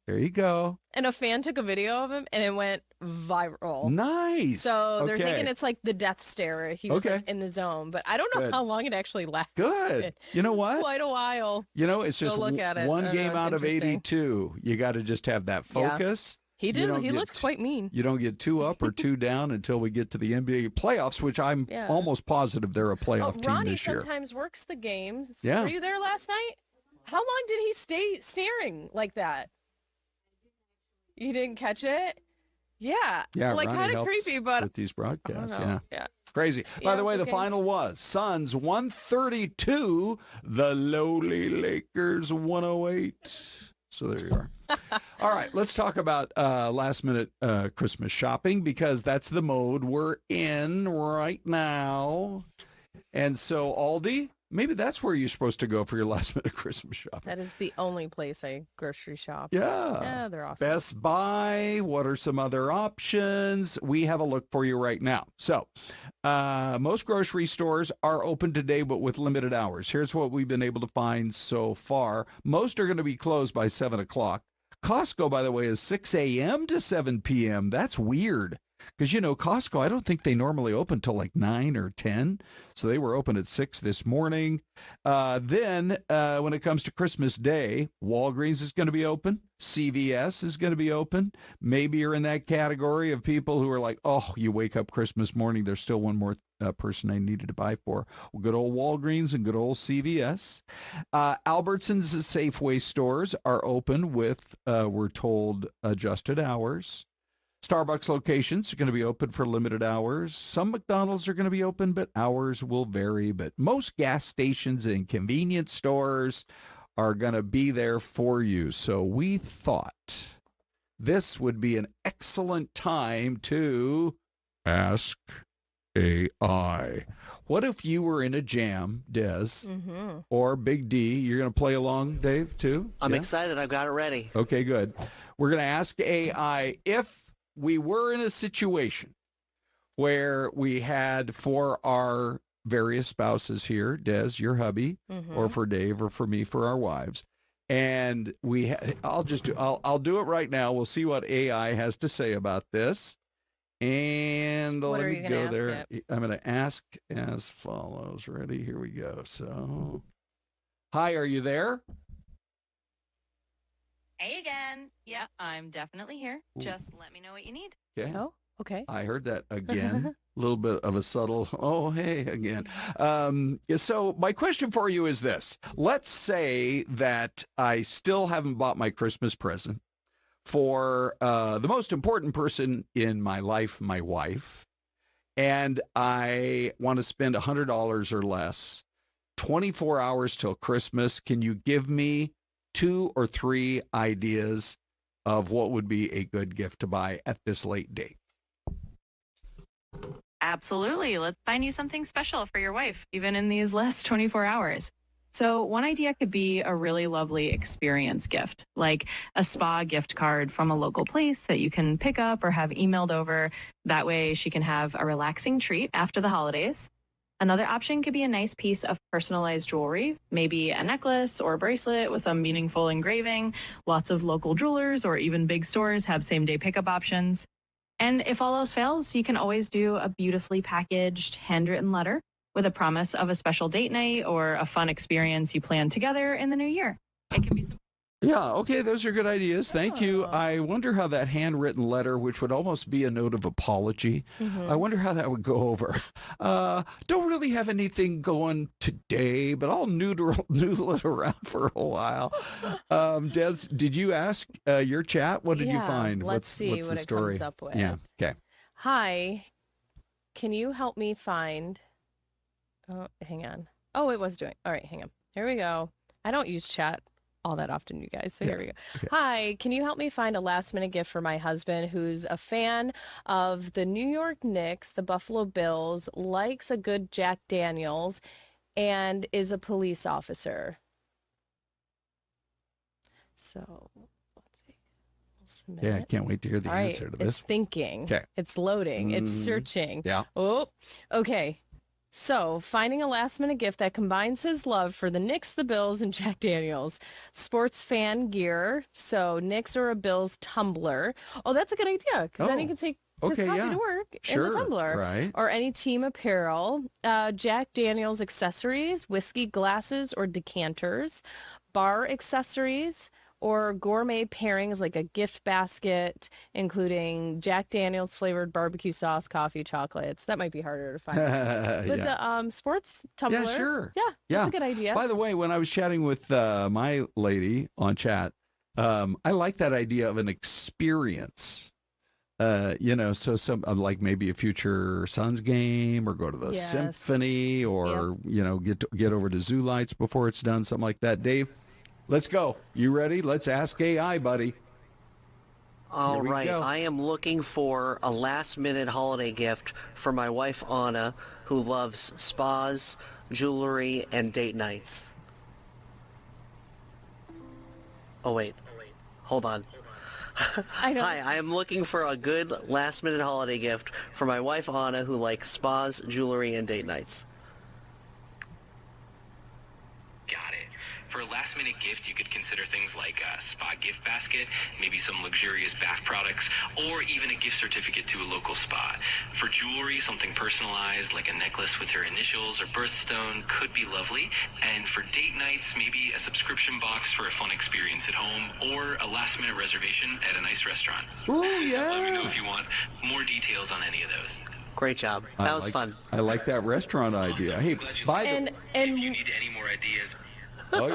There you go. And a fan took a video of him, and it went viral. Nice. So they're thinking it's like the death stare. He was like in the zone, but I don't know how long it actually lasted. Good. You know what? Quite a while. You know, it's just look at it. one game out of 82. You got to just have that focus. Yeah. He did. He looked quite mean. You don't get two up or two down until we get to the NBA playoffs, which I'm almost positive they're a playoff team this year. Ronnie sometimes works the games. Yeah. Were you there last night? How long did he stay staring like that? You didn't catch it? Yeah. Yeah, like kind of creepy, but with these broadcasts, yeah. Crazy. By the way, the final was Suns 132, the lowly Lakers 108. So there you are. All right, let's talk about last minute Christmas shopping because that's the mode we're in right now. And so Aldi, maybe that's where you're supposed to go for your last minute Christmas shopping. That is the only place I grocery shop. Yeah, they're awesome. Best Buy, what are some other options? We have a look for you right now. So most grocery stores are open today, but with limited hours. Here's what we've been able to find so far. Most are going to be closed by 7 o'clock. Costco, by the way, is 6 a.m. to 7 p.m. That's weird. Because, you know, Costco, I don't think they normally open till like 9 or 10. So they were open at 6 this morning. Then when it comes to Christmas Day, Walgreens is going to be open. CVS is going to be open. Maybe you're in that category of people who are like, oh, you wake up Christmas morning, there's still one more person I needed to buy for. Well, good old Walgreens and good old CVS. Albertsons and Safeway stores are open with, we're told, adjusted hours. Starbucks locations are going to be open for limited hours. Some McDonald's are going to be open, but hours will vary. But most gas stations and convenience stores are going to be there for you. So we thought this would be an excellent time to ask AI. What if you were in a jam, Des, or Big D? You're going to play along, Dave, too? I'm excited. I've got it ready. Okay, good. We're going to ask AI if we were in a situation where we had for our various spouses here, Des, your hubby, or for Dave, or for me, for our wives, and I'll do it right now. We'll see what AI has to say about this. And let me go there. I'm going to ask as follows. Ready? Here we go. So, hi, are you there? Hey again. Yeah, I'm definitely here. Ooh. Just let me know what you need. Okay. Oh, okay. I heard that again. A little bit of a subtle, oh, hey, again. So my question for you is this. Let's say that I still haven't bought my Christmas present for the most important person in my life, my wife, and I want to spend $100 or less, 24 hours till Christmas. Can you give me 2 or 3 ideas of what would be a good gift to buy at this late date? Absolutely. Let's find you something special for your wife, even in these last 24 hours. So one idea could be a really lovely experience gift, like a spa gift card from a local place that you can pick up or have emailed over. That way she can have a relaxing treat after the holidays. Another option could be a nice piece of personalized jewelry, maybe a necklace or a bracelet with some meaningful engraving. Lots of local jewelers or even big stores have same-day pickup options. And if all else fails, you can always do a beautifully packaged, handwritten letter with a promise of a special date night or a fun experience you plan together in the new year. It can be some. Yeah, okay, those are good ideas. Thank you. I wonder how that handwritten letter, which would almost be a note of apology, I wonder how that would go over. Don't really have anything going today, but I'll noodle it around for a while. Des, did you ask your chat? What did you find? Let's see what's what the it story? comes up with. Yeah, okay. Hi, can you help me find... Oh, hang on. Oh, it was doing. All right, hang on. Here we go. I don't use chat all that often, you guys. So here we go. Okay. Hi, can you help me find a last minute gift for my husband who's a fan of the New York Knicks, the Buffalo Bills, likes a good Jack Daniels, and is a police officer? So let's see. We'll submit Yeah, I it. can't wait to hear the All right, answer to it's this. thinking. Okay. It's loading. It's searching. Yeah. Oh, okay. So, finding a last-minute gift that combines his love for the Knicks, the Bills, and Jack Daniels. Sports fan gear. So, Knicks or a Bills tumbler. Oh, that's a good idea, because then he can take his coffee to work in the tumbler. Right. Or any team apparel. Jack Daniels accessories, whiskey glasses or decanters. Bar accessories. Or gourmet pairings like a gift basket, including Jack Daniels flavored barbecue sauce, coffee, chocolates. That might be harder to find. But the sports tumbler. Yeah, sure. Yeah, that's a good idea. By the way, when I was chatting with my lady on chat, I like that idea of an experience. So some like maybe a future Suns game, or go to the symphony, or get over to Zoo Lights before it's done, something like that. Dave, let's go. You ready? Let's ask AI, buddy. All right. I am looking for a last-minute holiday gift for my wife, Anna, who loves spas, jewelry, and date nights. Oh, wait. Hold on. I know. Hi, I am looking for a good last-minute holiday gift for my wife, Anna, who likes spas, jewelry, and date nights. Got it. For a last-minute gift, you could consider things like a spa gift basket, maybe some luxurious bath products, or even a gift certificate to a local spa. For jewelry, something personalized like a necklace with her initials or birthstone could be lovely. And for date nights, maybe a subscription box for a fun experience at home, or a last-minute reservation at a nice restaurant. Oh, yeah. Let me know if you want more details on any of those. Great job. That was fun. I like that restaurant idea. Hey, by the if you need any more ideas. Oh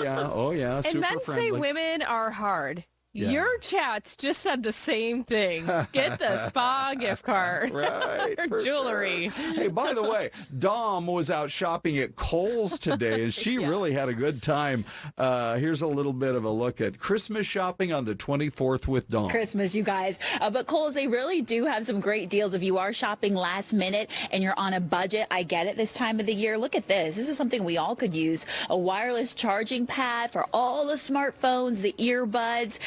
yeah, and super men friendly. say women are hard. Yeah. Your chats just said the same thing. Get the spa gift card. Right. Or jewelry. Sure. Hey, by the way, Dom was out shopping at Kohl's today, and she really had a good time. Here's a little bit of a look at Christmas shopping on the 24th with Dom. Christmas, you guys. But Kohl's, they really do have some great deals. If you are shopping last minute and you're on a budget, I get it this time of the year. Look at this. This is something we all could use. A wireless charging pad for all the smartphones, the earbuds.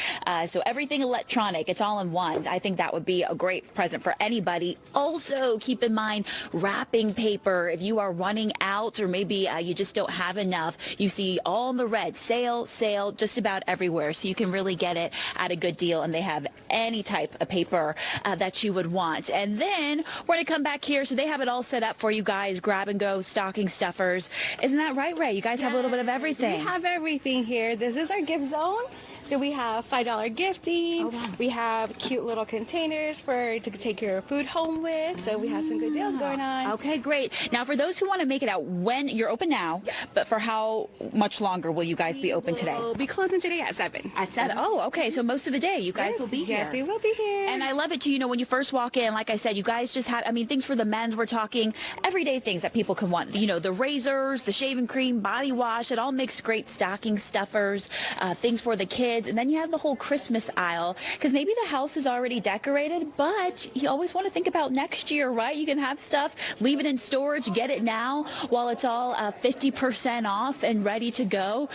So everything electronic, it's all in one. I think that would be a great present for anybody. Also, keep in mind wrapping paper. If you are running out or maybe you just don't have enough, you see all in the red, sale, just about everywhere. So you can really get it at a good deal. And they have any type of paper that you would want. And then we're going to come back here. So they have it all set up for you guys. Grab and go stocking stuffers. Isn't that right, Ray? You guys have a little bit of everything. We have everything here. This is our gift zone. So we have $5 gifting. Oh, wow. We have cute little containers to take your food home with. So we have some good deals going on. Okay, great. Now, for those who want to make it out, when you're open now, but for how much longer will you guys be open today? We'll be closing today at 7. At 7. Oh, okay. So most of the day, you guys will be here. Yes, we will be here. And I love it too. You know, when you first walk in, like I said, you guys just have, things for the men's. We're talking everyday things that people can want. You know, the razors, the shaving cream, body wash. It all makes great stocking stuffers, things for the kids. And then you have the whole Christmas aisle, because maybe the house is already decorated, but you always want to think about next year, right? You can have stuff, leave it in storage, get it now while it's all 50% off and ready to go.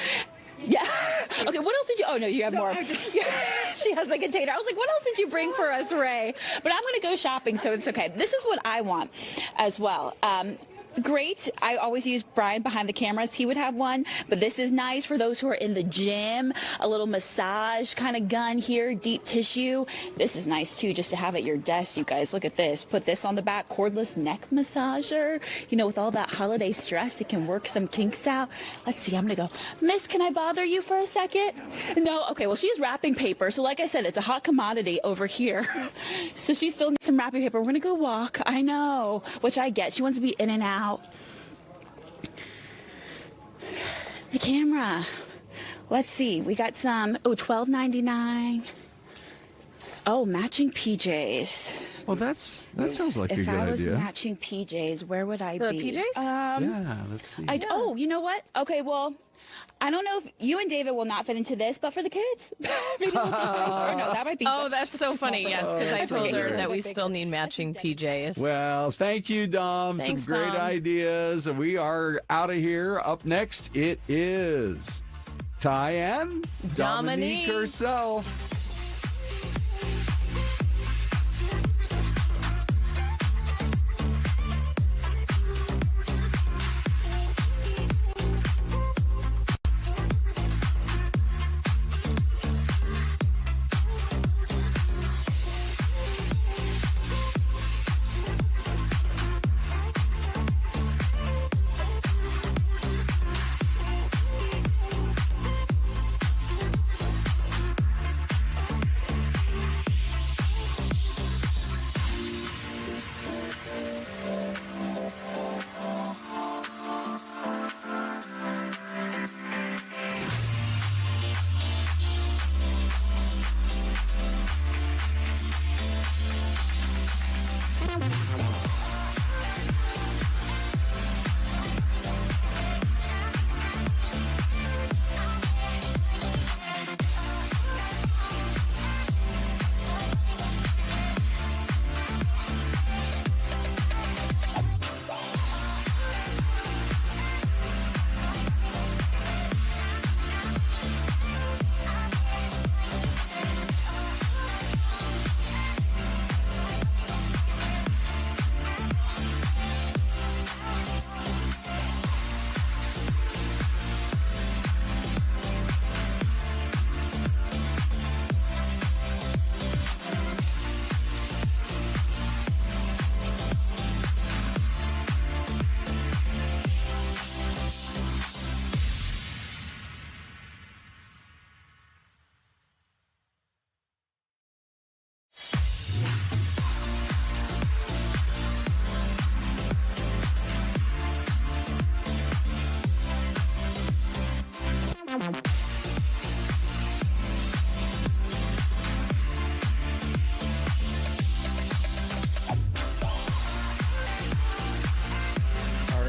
Yeah. Okay, what else did you... Oh, no, you have more. She has the container. I was like, what else did you bring for us, Ray? But I'm going to go shopping, so it's okay. This is what I want as well. Great. I always use Brian behind the cameras. He would have one, but this is nice for those who are in the gym. A little massage kind of gun here, deep tissue. This is nice too, just to have at your desk. You guys, look at this. Put this on the back, cordless neck massager. You know, with all that holiday stress, it can work some kinks out. Let's see, I'm gonna go, Miss, can I bother you for a second? No? Okay, well, she's wrapping paper. So like I said, it's a hot commodity over here. So she still needs some wrapping paper. We're gonna go walk. I know, which I get. She wants to be in and out. The camera. Let's see. We got some. Oh, $12.99. Oh, matching PJs. Well, that sounds like a good idea. If I was idea. matching PJs, where would I be? PJs? Yeah, let's see. Oh, you know what? Okay, well, I don't know if you and David will not fit into this, but for the kids, maybe we'll or no, that might be. Oh, that's so funny. Yes, because I told her that we Bigger. still need matching PJs. Well, thank you, Dom. Thanks, Some great Dom. ideas. And we are out of here. Up next, it is Ty and Dominique herself.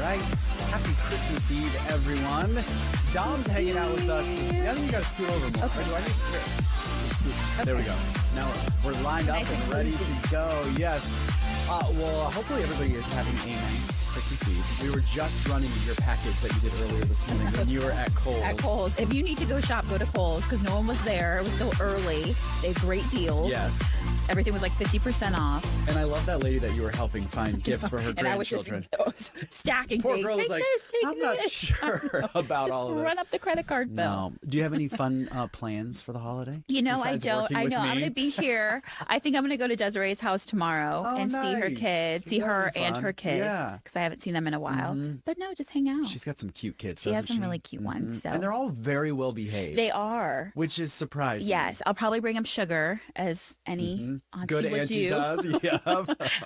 right. Happy Christmas Eve, everyone. Dom's hanging out with us. I think you got to scoot over more. Okay. Do I need to There we go. Now we're lined up and ready to go. Yes. Well, hopefully everybody is having a nice Christmas Eve. We were just running your package that you did earlier this morning when you were at Kohl's. At Kohl's. If you need to go shop, go to Kohl's because no one was there. It was still early. They have great deals. Yes. Everything was like 50% off. And I love that lady that you were helping find gifts for her and grandchildren. I was just stacking Poor things. girl was like, I'm not sure about all of this. Run up the credit card bill. No. Do you have any fun plans for the holiday? You know, besides I don't. working I with know. me? I'm going to be here. I think I'm going to go to Desiree's house tomorrow and see her kids, see her and her kids. Yeah. Because I haven't seen them in a while. But no, just hang out. She's got some cute kids. She has some really cute ones. So. And they're all very well behaved. They are. Which is surprising. Yes. I'll probably bring them sugar, as any auntie Good would auntie do. does. Yep.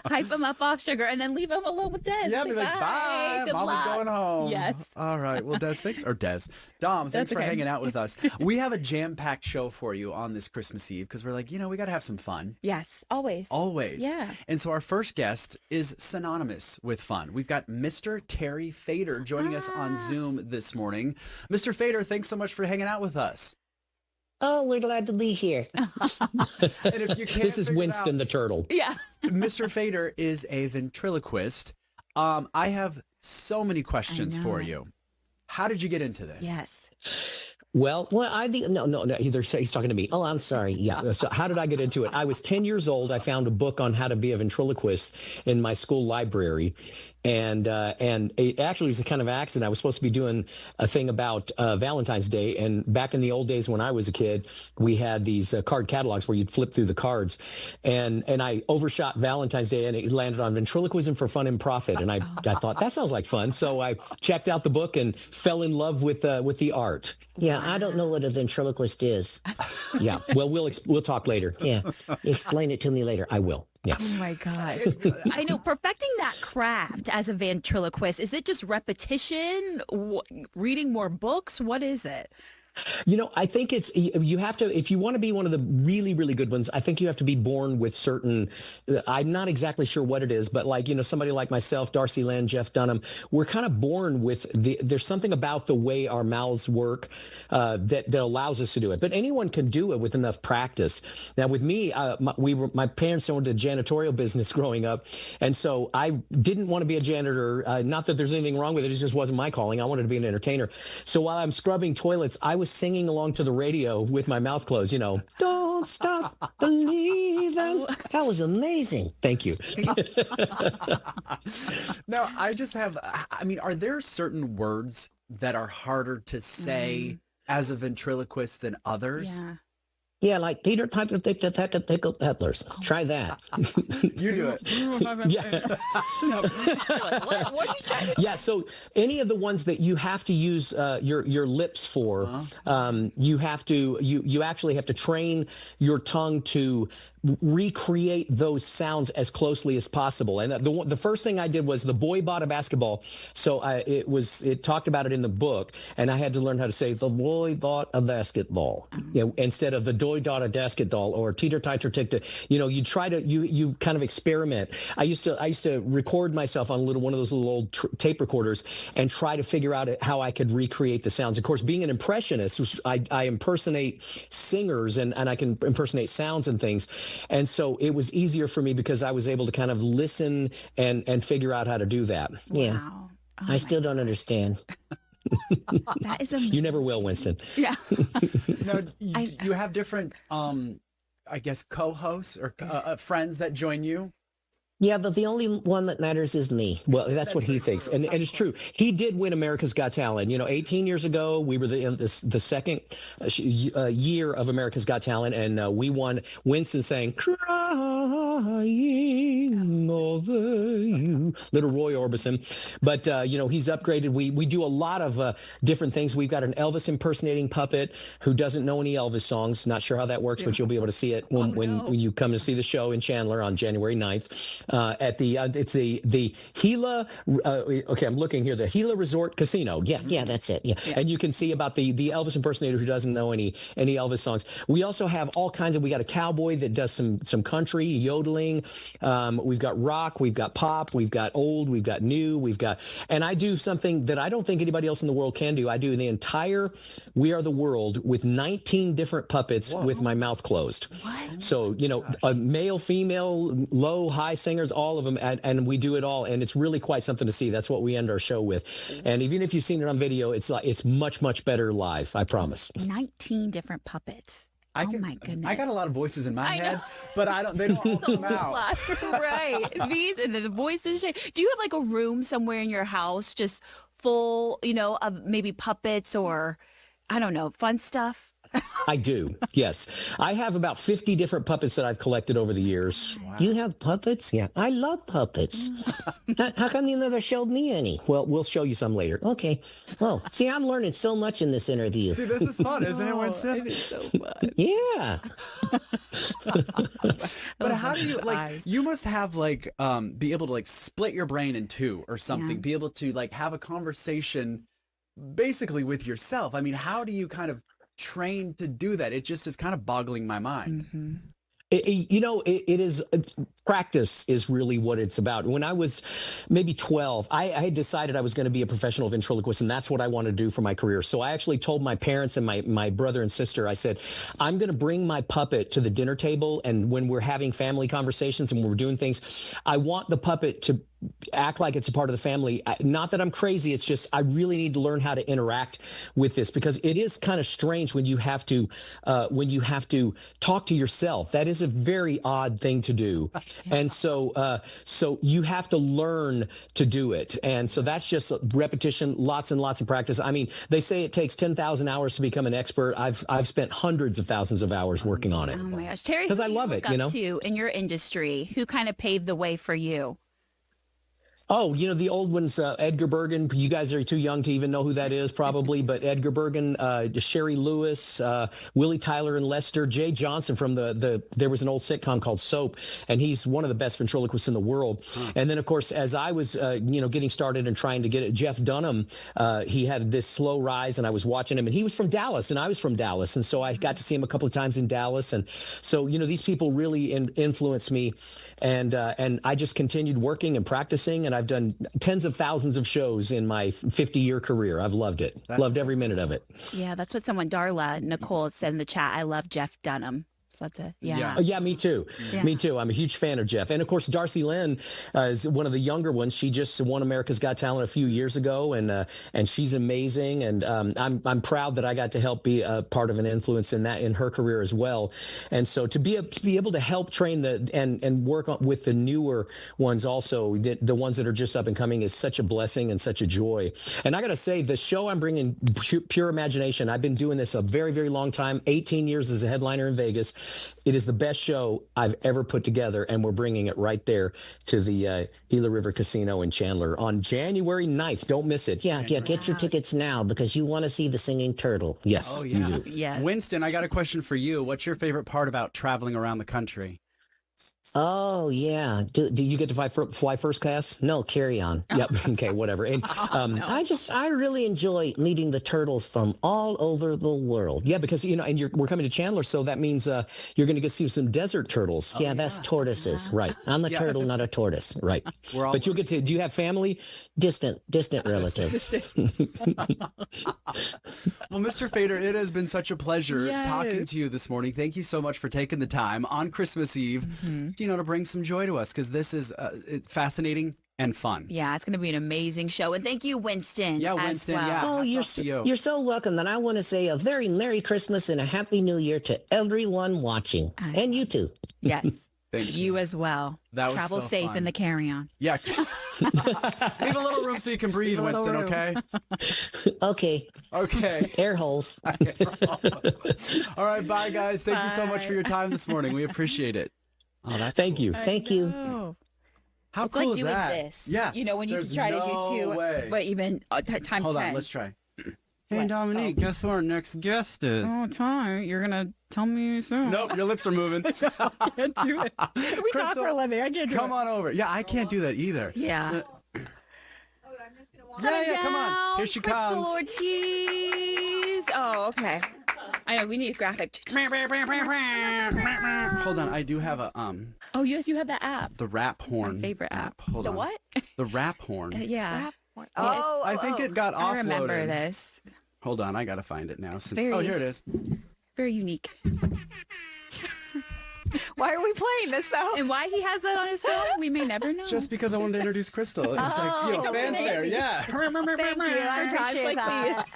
Hype them up off sugar and then leave them alone with Des. Yeah, be like, bye. Good Mama's luck. going home. Yes. All right. Well, Dom, thanks for hanging out with us. We have a jam-packed show for you on this Christmas Eve because we're like, we got to have some fun. Yes, always. Always. Yeah. And so our first guest is synonymous with fun. We've got Mr. Terry Fator joining us on Zoom this morning. Mr. Fator, thanks so much for hanging out with us. Oh, we're glad to be here. This is Winston the turtle. Yeah. Mr. Fator is a ventriloquist. I have so many questions for you. How did you get into this? Yes. Well, I think no. He's talking to me. Oh, I'm sorry. Yeah. So how did I get into it? I was 10 years old. I found a book on how to be a ventriloquist in my school library. And it actually was a kind of accident. I was supposed to be doing a thing about Valentine's Day. And back in the old days when I was a kid, we had these card catalogs where you'd flip through the cards. And I overshot Valentine's Day and it landed on ventriloquism for fun and profit. And I thought that sounds like fun. So I checked out the book and fell in love with the art. Yeah, I don't know what a ventriloquist is. Yeah, well, we'll talk later. Yeah, explain it to me later. I will. Yeah. Oh my gosh. I know. Perfecting that craft as a ventriloquist, is it just repetition? Reading more books? What is it? I think you have to, if you want to be one of the really, really good ones, I think you have to be born with certain, I'm not exactly sure what it is, but somebody like myself, Darcy Land, Jeff Dunham, we're kind of born with there's something about the way our mouths work that allows us to do it. But anyone can do it with enough practice. Now with me, my parents owned a janitorial business growing up. And so I didn't want to be a janitor. Not that there's anything wrong with it. It just wasn't my calling. I wanted to be an entertainer. So while I'm scrubbing toilets, I was singing along to the radio with my mouth closed, don't stop believing. That was amazing. Thank you. Now, are there certain words that are harder to say as a ventriloquist than others? Yeah. Yeah, like Peter Piper, tickle Peddlers. Try that. You do it. Yeah. Yeah. So any of the ones that you have to use your lips for, you actually have to train your tongue to recreate those sounds as closely as possible. And the first thing I did was the boy bought a basketball. So it talked about it in the book, and I had to learn how to say the boy bought a basketball, instead of the boy bought a basketball or teeter titer tick. You try to you kind of experiment. I used to record myself on one of those little old tape recorders and try to figure out how I could recreate the sounds. Of course, being an impressionist, I impersonate singers and I can impersonate sounds and things. And so it was easier for me because I was able to kind of listen and figure out how to do that. Yeah. Wow. Oh I still don't understand. That is amazing. You never will, Winston. Yeah. No, you have different, co-hosts or friends that join you? Yeah, but the only one that matters is me. Well, that's what he thinks. And it's true. He did win America's Got Talent. 18 years ago, we were the second year of America's Got Talent, and we won. Winston sang, Crying Over You, little Roy Orbison. But, he's upgraded. We do a lot of different things. We've got an Elvis impersonating puppet who doesn't know any Elvis songs. Not sure how that works, but you'll be able to see it when you come to see the show in Chandler on January 9th. at the it's the Gila. Okay, I'm looking here. The Gila Resort Casino. Yeah, that's it. Yeah. And you can see about the Elvis impersonator who doesn't know any Elvis songs. We also have all kinds of. We got a cowboy that does some country yodeling. We've got rock. We've got pop. We've got old. We've got new. And I do something that I don't think anybody else in the world can do. I do the entire We Are the World with 19 different puppets with my mouth closed. What? So, male, female, low, high singers, all of them. And we do it all. And it's really quite something to see. That's what we end our show with. And even if you've seen it on video, it's much, much better live. I promise. 19 different puppets. My goodness. I got a lot of voices in my head, but they don't all come out. Right. These and the voices. Do you have like a room somewhere in your house just full, of maybe puppets or, I don't know, fun stuff? I do. Yes. I have about 50 different puppets that I've collected over the years. Wow. You have puppets? Yeah. I love puppets. How come you never showed me any? Well, we'll show you some later. Okay. Oh, see, I'm learning so much in this interview. See, this is fun, isn't it, Winston? It is so fun. Yeah. But how do you, you must have, be able to, split your brain in two or something, be able to, have a conversation basically with yourself. I mean, how do you kind of trained to do that? It just is kind of boggling my mind. Mm-hmm. It is practice is really what it's about. When I was maybe 12, I had decided I was going to be a professional ventriloquist, and that's what I wanted to do for my career. So I actually told my parents and my brother and sister, I said, I'm going to bring my puppet to the dinner table, and when we're having family conversations and we're doing things, I want the puppet to act like it's a part of the family. Not that I'm crazy. It's just I really need to learn how to interact with this, because it is kind of strange when you have to talk to yourself. That is a very odd thing to do. And so you have to learn to do it. And so that's just repetition, lots and lots of practice. I mean, they say it takes 10,000 hours to become an expert. I've spent hundreds of thousands of hours working on it. Oh my gosh. Terry, because I love it, to in your industry, who kind of paved the way for you? Oh, the old ones, Edgar Bergen. You guys are too young to even know who that is, probably. But Edgar Bergen, Sherry Lewis, Willie Tyler and Lester, Jay Johnson from there was an old sitcom called Soap, and he's one of the best ventriloquists in the world. And then, of course, as I was, getting started and trying to get it, Jeff Dunham, he had this slow rise, and I was watching him, and he was from Dallas, and I was from Dallas, and so I got to see him a couple of times in Dallas, and so these people really influenced me, and I just continued working and practicing, and I've done tens of thousands of shows in my 50-year career. I've loved it. Loved every minute of it. Yeah, that's what Darla Nicole said in the chat. I love Jeff Dunham. So that's it. Yeah. Yeah, me too. Yeah. Me too. I'm a huge fan of Jeff. And of course, Darcy Lynn is one of the younger ones. She just won America's Got Talent a few years ago, and she's amazing. And I'm proud that I got to help be a part of an influence in her career as well. And so to be able to help train and work with the newer ones also, the ones that are just up and coming, is such a blessing and such a joy. And I got to say, the show I'm bringing, Pure Imagination, I've been doing this a very, very long time, 18 years as a headliner in Vegas. It is the best show I've ever put together, and we're bringing it right there to the Gila River Casino in Chandler on January 9th. Don't miss it. Yeah, get your tickets now, because you want to see the singing turtle. Yes, you do. Yeah. Winston, I got a question for you. What's your favorite part about traveling around the country? Oh, yeah. Do you get to fly first class? No, carry on. Yep. Okay, whatever. And I really enjoy meeting the turtles from all over the world. Yeah, because, and we're coming to Chandler, so that means you're going to get to see some desert turtles. Yeah, that's tortoises. Right. I'm a turtle, not a tortoise. Right. But you'll get to, do you have family? Distant relatives. Well, Mr. Fator, it has been such a pleasure talking to you this morning. Thank you so much for taking the time on Christmas Eve, to bring some joy to us, because this is fascinating and fun. Yeah, it's going to be an amazing show. And thank you, Winston. Yeah, Winston. Well. Yeah. Oh, you're so welcome. Then I want to say a very Merry Christmas and a Happy New Year to everyone watching, and you too. Yes. Thank you as well. Travel so safe fun. in the carry-on. Yeah. Leave a little room so you can breathe, Winston, okay? Okay. Air holes. All right, bye, guys. Thank you so much for your time this morning. We appreciate it. Oh, that's Thank you. Thank you. How it's cool like is doing that? this. Yeah. When you try to do two, way. but even times 10. Hold on, let's try. Hey, Dominique, guess who our next guest is? Oh, Ty, you're going to tell me soon. Nope, your lips are moving. I can't do it. We talk for a living. I can't do it. Come on over. Yeah, I can't do that either. Yeah. Yeah, come on. Here she Krystal comes. Ortiz. Oh, okay. I know, we need a graphic. Hold on, I do have a Oh, yes, you have that app. the rap horn. My favorite app. Hold The on. what? The rap horn. Yeah. Oh, I think it got offloaded. I remember this. Hold on, I gotta find it now. very- Oh, here it is. Very unique. Why are we playing this though? And why he has that on his phone, we may never know. Just because I wanted to introduce Krystal. It was like, fanfare, yeah. Thank you. I appreciate that.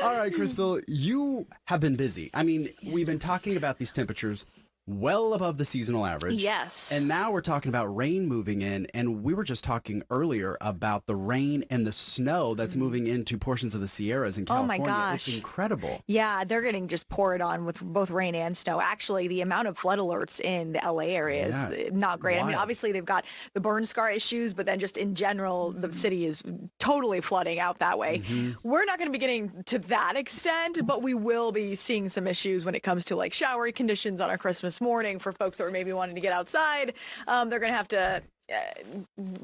All right, Krystal, you have been busy. I mean, we've been talking about these temperatures well above the seasonal average. Yes. And now we're talking about rain moving in, and we were just talking earlier about the rain and the snow that's moving into portions of the Sierras in Oh California. my gosh. It's incredible. Yeah, they're getting just poured on with both rain and snow. Actually, the amount of flood alerts in the LA area is not great. I mean, Wild. obviously they've got the burn scar issues, but then just in general, the city is totally flooding out that way. We're not going to be getting to that extent, but we will be seeing some issues when it comes to like showery conditions on our Christmas morning for folks that were maybe wanting to get outside. They're going to have to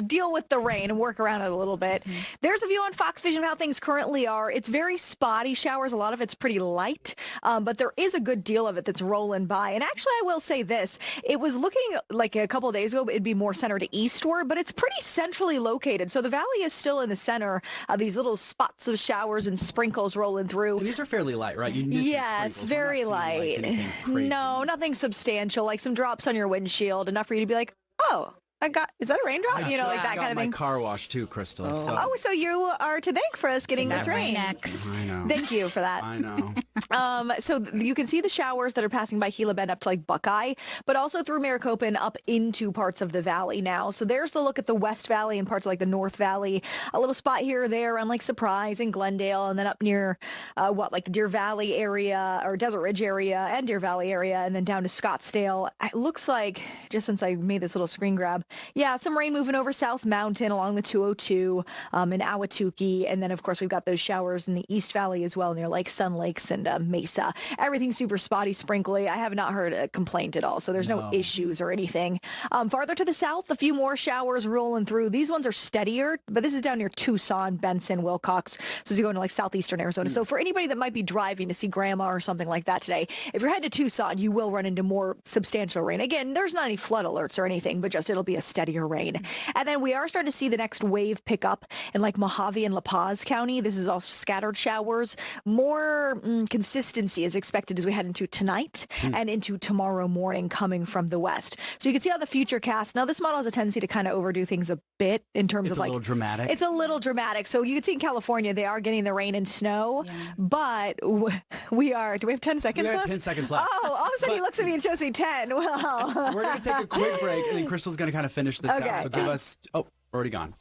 deal with the rain and work around it a little bit. There's the view on Fox Vision of how things currently are. It's very spotty showers. A lot of it's pretty light, but there is a good deal of it that's rolling by. And actually, I will say this. It was looking like a couple of days ago, it'd be more center to eastward, but it's pretty centrally located. So the valley is still in the center of these little spots of showers and sprinkles rolling through. And these are fairly light, right? You mentioned Yes, sprinkles. We're very not seeing, like, light. anything crazy. No, nothing substantial, like some drops on your windshield, enough for you to be like, oh, is that a raindrop? I You know, like just that got kind of my thing. car washed too, Krystal. Oh, so you are to thank for us getting this rain. I know. Thank you for that. I know. You can see the showers that are passing by Gila Bend up to like Buckeye, but also through Maricopa and up into parts of the valley now. So there's the look at the West Valley and parts of like the North Valley. A little spot here or there around like Surprise and Glendale, and then up near like the Deer Valley area or Desert Ridge area and Deer Valley area, and then down to Scottsdale. It looks like, just since I made this little screen grab, some rain moving over South Mountain along the 202 in Ahwatukee. And then, of course, we've got those showers in the East Valley as well near like Sun Lakes and Mesa. Everything's super spotty, sprinkly. I have not heard a complaint at all, so there's no issues or anything. Farther to the south, a few more showers rolling through. These ones are steadier, but this is down near Tucson, Benson, Wilcox. So as you go into like southeastern Arizona. So for anybody that might be driving to see grandma or something like that today, if you're headed to Tucson, you will run into more substantial rain. Again, there's not any flood alerts or anything, but just it'll be a steadier rain. And then we are starting to see the next wave pick up in like Mojave and La Paz County. This is all scattered showers. More consistency is expected as we head into tonight and into tomorrow morning coming from the west. So you can see how the future cast. Now this model has a tendency to kind of overdo things a bit in terms of like... It's a little dramatic. It's a little dramatic. So you can see in California, they are getting the rain and snow, but we are... Do we have 10 seconds left? We have 10 seconds left. Oh, all of a sudden he looks at me and shows me 10. Well... We're going to take a quick break, and then Krystal's going to kind of finish this Okay. out. So give us... Oh, already gone.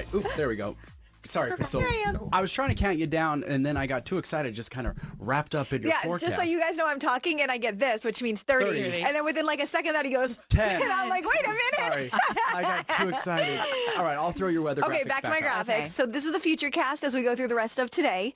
wait. Oop, there we go. Sorry, Krystal. I was trying to count you down, and then I got too excited, just kind of wrapped up in your forecast. Just so you guys know I'm talking, and I get this, which means 30. And then within like a second that he goes, 10. And I'm like, wait a minute. Sorry, I got too excited. All right, I'll throw your weather graphics Okay, back to my graphics. Okay. So this is the future cast as we go through the rest of today.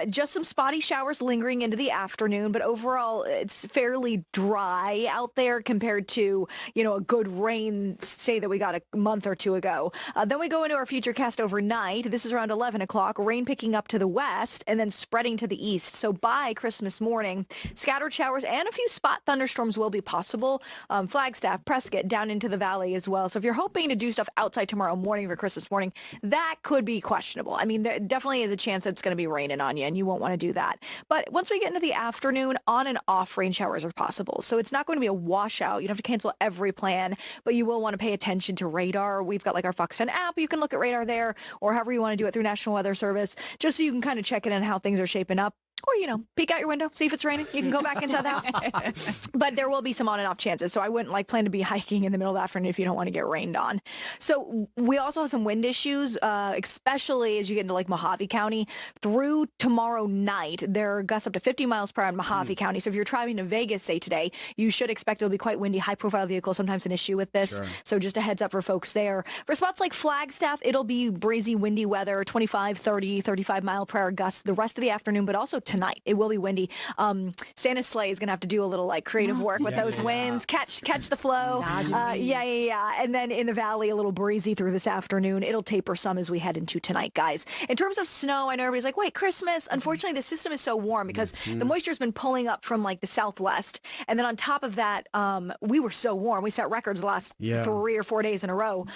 Just some spotty showers lingering into the afternoon, but overall it's fairly dry out there compared to, a good rain, say that we got a month or two ago. Then we go into our future cast overnight. This is around 11 o'clock, rain picking up to the west and then spreading to the east. So by Christmas morning, scattered showers and a few spot thunderstorms will be possible. Flagstaff, Prescott, down into the valley as well. So if you're hoping to do stuff outside tomorrow morning for Christmas morning, that could be questionable. I mean, there definitely is a chance that it's going to be raining on you and you won't want to do that. But once we get into the afternoon, on and off rain showers are possible. So it's not going to be a washout. You don't have to cancel every plan, but you will want to pay attention to radar. We've got like our Fox 10 app. You can look at radar there, or however you want to do it through National Weather Service, just so you can kind of check in on how things are shaping up. Or, peek out your window, see if it's raining. You can go back inside the house. But there will be some on and off chances. So I wouldn't plan to be hiking in the middle of the afternoon if you don't want to get rained on. So we also have some wind issues, especially as you get into like Mojave County. Through tomorrow night, there are gusts up to 50 miles per hour in Mojave County. So if you're driving to Vegas, say today, you should expect it'll be quite windy, high profile vehicles, sometimes an issue with this. Sure. So just a heads up for folks there. For spots like Flagstaff, it'll be breezy, windy weather, 25, 30, 35 mile per hour gusts the rest of the afternoon, but also tonight. It will be windy. Santa's sleigh is going to have to do a little creative work with those winds, catch the flow. And then in the valley, a little breezy through this afternoon. It'll taper some as we head into tonight, guys. In terms of snow, I know everybody's like, wait, Christmas. Unfortunately, the system is so warm because the moisture's been pulling up from the southwest. And then on top of that, we were so warm. We set records the last 3 or 4 days in a row.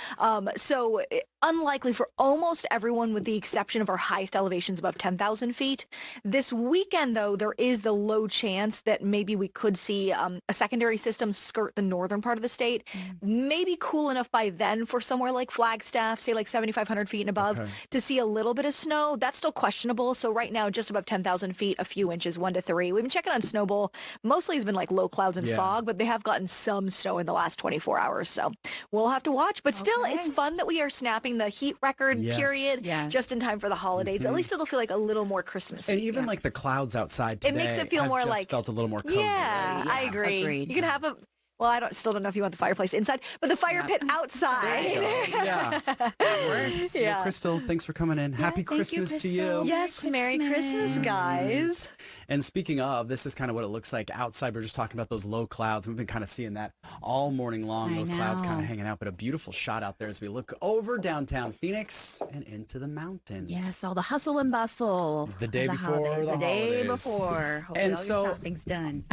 So unlikely for almost everyone with the exception of our highest elevations above 10,000 feet. This weekend, though, there is the low chance that maybe we could see a secondary system skirt the northern part of the state. Maybe cool enough by then for somewhere like Flagstaff, say like 7,500 feet and above, to see a little bit of snow. That's still questionable. So right now, just above 10,000 feet, a few inches, 1 to 3. We've been checking on Snowball. Mostly it's been low clouds and fog, but they have gotten some snow in the last 24 hours. So we'll have to watch. But still, it's fun that we are snapping the heat record period just in time for the holidays. At least it'll feel like a little more Christmassy. And even the clouds outside today, it makes it feel more felt a little more cozy. Yeah, I agree. Agreed. You can have I still don't know if you want the fireplace inside, but the fire pit outside. Yeah. Works. Well, Krystal, thanks for coming in. Happy Christmas to you. Yes, Merry Christmas, guys. And speaking of, this is kind of what it looks like outside. We're just talking about those low clouds. We've been kind of seeing that all morning long, those clouds kind of hanging out, but a beautiful shot out there as we look over downtown Phoenix and into the mountains. Yes, all the hustle and bustle. The day before the day before. Hopefully and all so, your shopping's done.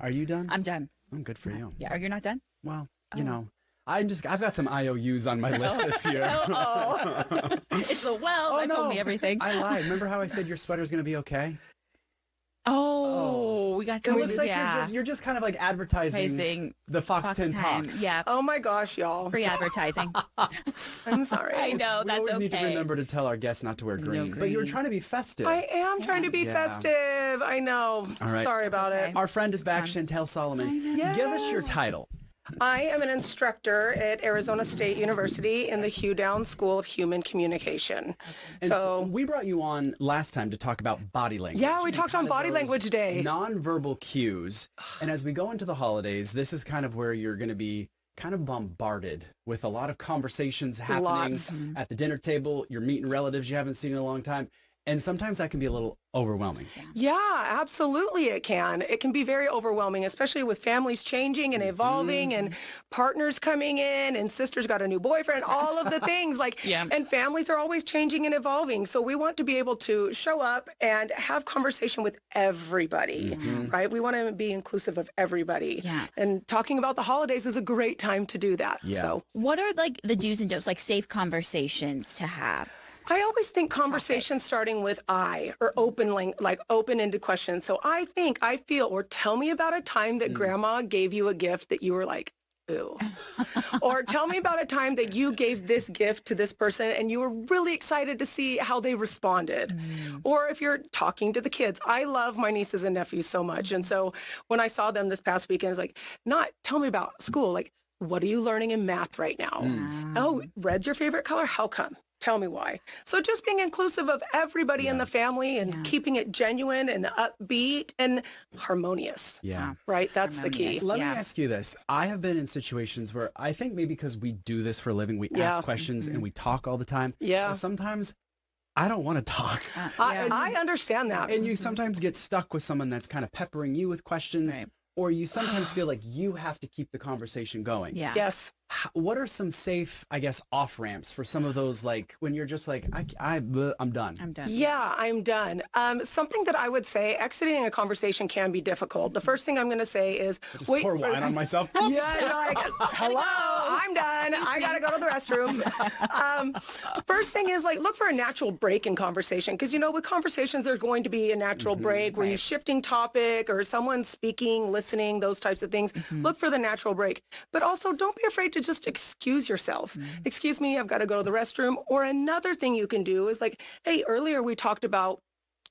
Are you done? I'm done. I'm good for you. Yeah, are you not done? Well, I've got some IOUs on my list this year. It's that told me everything. I lied. Remember how I said your sweater's going to be okay? We got to. It looks like you're just kind of advertising the Fox 10 Talks. Yeah. Oh my gosh, y'all. Free advertising. I'm sorry. I know, we always need to remember to tell our guests not to wear green. But you were trying to be festive. I am trying to be festive. I know. All right. Sorry about it. Our friend is back, Chantel Solomon. Yes. Give us your title. I am an instructor at Arizona State University in the Hugh Downs School of Human Communication. And so we brought you on last time to talk about body language. Yeah, we talked on Body Language Day. Nonverbal cues. And as we go into the holidays, this is kind of where you're going to be kind of bombarded with a lot of conversations happening at the dinner table. You're meeting relatives you haven't seen in a long time. And sometimes that can be a little overwhelming. Yeah, absolutely it can. It can be very overwhelming, especially with families changing and evolving and partners coming in and sisters got a new boyfriend, all of the things and families are always changing and evolving. So we want to be able to show up and have conversation with everybody, right? We want to be inclusive of everybody. Yeah. And talking about the holidays is a great time to do that. Yeah. So what are the do's and don'ts, safe conversations to have? I always think conversation starting with I or open-ended questions. So I feel, or tell me about a time that grandma gave you a gift that you were like, ooh. Or tell me about a time that you gave this gift to this person and you were really excited to see how they responded. Or if you're talking to the kids, I love my nieces and nephews so much. And so when I saw them this past weekend, it's not tell me about school, what are you learning in math right now? Oh, red's your favorite color? How come? Tell me why. So just being inclusive of everybody in the family and keeping it genuine and upbeat and harmonious. Yeah. Right? That's the key. Let me ask you this. I have been in situations where I think maybe because we do this for a living, we ask questions and we talk all the time. Yeah. But sometimes I don't want to talk. I understand that. And you sometimes get stuck with someone that's kind of peppering you with questions. Right. Or you sometimes feel like you have to keep the conversation going. Yeah. Yes. What are some safe, I guess, off ramps for some of those, like when you're just like, I'm done. I'm done. Yeah, I'm done. Something that I would say, exiting a conversation can be difficult. The first thing I'm going to say is, just pour wine on myself. Yeah, like, hello, I'm done. I got to go to the restroom. First thing is like, look for a natural break in conversation. Because, you know, with conversations, there's going to be a natural break where you're shifting topic or someone's speaking, listening, those types of things. Look for the natural break. But also don't be afraid to just excuse yourself. Excuse me, I've got to go to the restroom. Or another thing you can do is like, hey, earlier we talked about,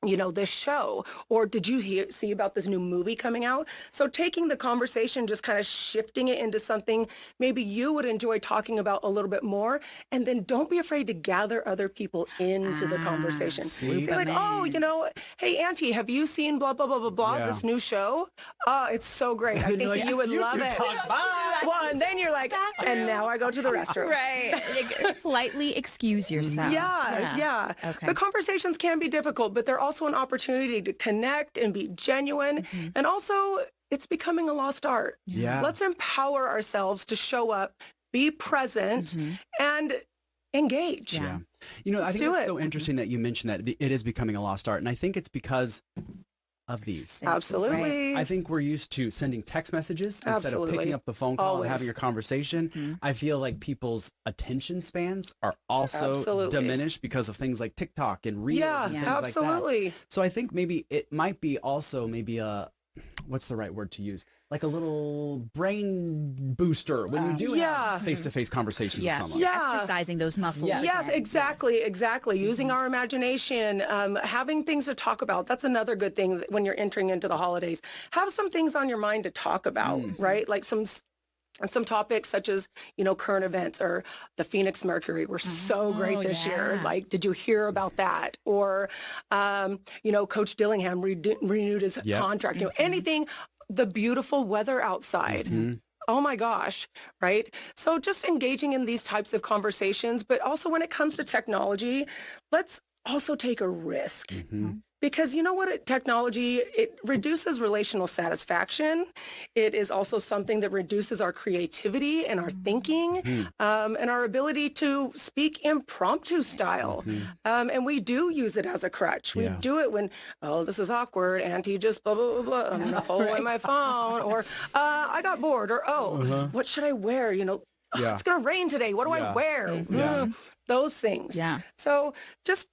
you know, this show, or did you see about this new movie coming out? So taking the conversation, just kind of shifting it into something maybe you would enjoy talking about a little bit more. And then don't be afraid to gather other people into the conversation. Say like, oh, you know, hey, Auntie, have you seen blah, blah, blah, blah, blah, this new show? It's so great. I think you would love it. Well, and then you're like, and now I go to the restroom. Right. Politely excuse yourself. Yeah. Okay. The conversations can be difficult, but they're also an opportunity to connect and be genuine. And also, it's becoming a lost art. Yeah. Let's empower ourselves to show up, be present, and engage. Yeah. You know, I think it's so interesting that you mentioned that it is becoming a lost art. And I think it's because of these. Absolutely. I think we're used to sending text messages instead of picking up the phone call and having a conversation. I feel like people's attention spans are also diminished because of things like TikTok and Reels and things like that. So I think maybe it might be also maybe a, what's the right word to use? Like a little brain booster when you do have face-to-face conversations with someone. Exercising those muscles. Yes, exactly. Using our imagination, having things to talk about. That's another good thing when you're entering into the holidays. Have some things on your mind to talk about, right? Like some topics such as, you know, current events or the Phoenix Mercury were so great this year. Like, did you hear about that? Or, you know, Coach Dillingham renewed his contract. You know, anything, the beautiful weather outside. Oh my gosh, right? So just engaging in these types of conversations, but also when it comes to technology, let's also take a risk. Because you know what, technology, it reduces relational satisfaction. It is also something that reduces our creativity and our thinking and our ability to speak impromptu style. And we do use it as a crutch. We do it when, oh, this is awkward. Auntie just blah, blah, blah, blah. I'm going to pull away my phone. Or I got bored. Or, what should I wear? You know, it's going to rain today. What do I wear? Those things. So just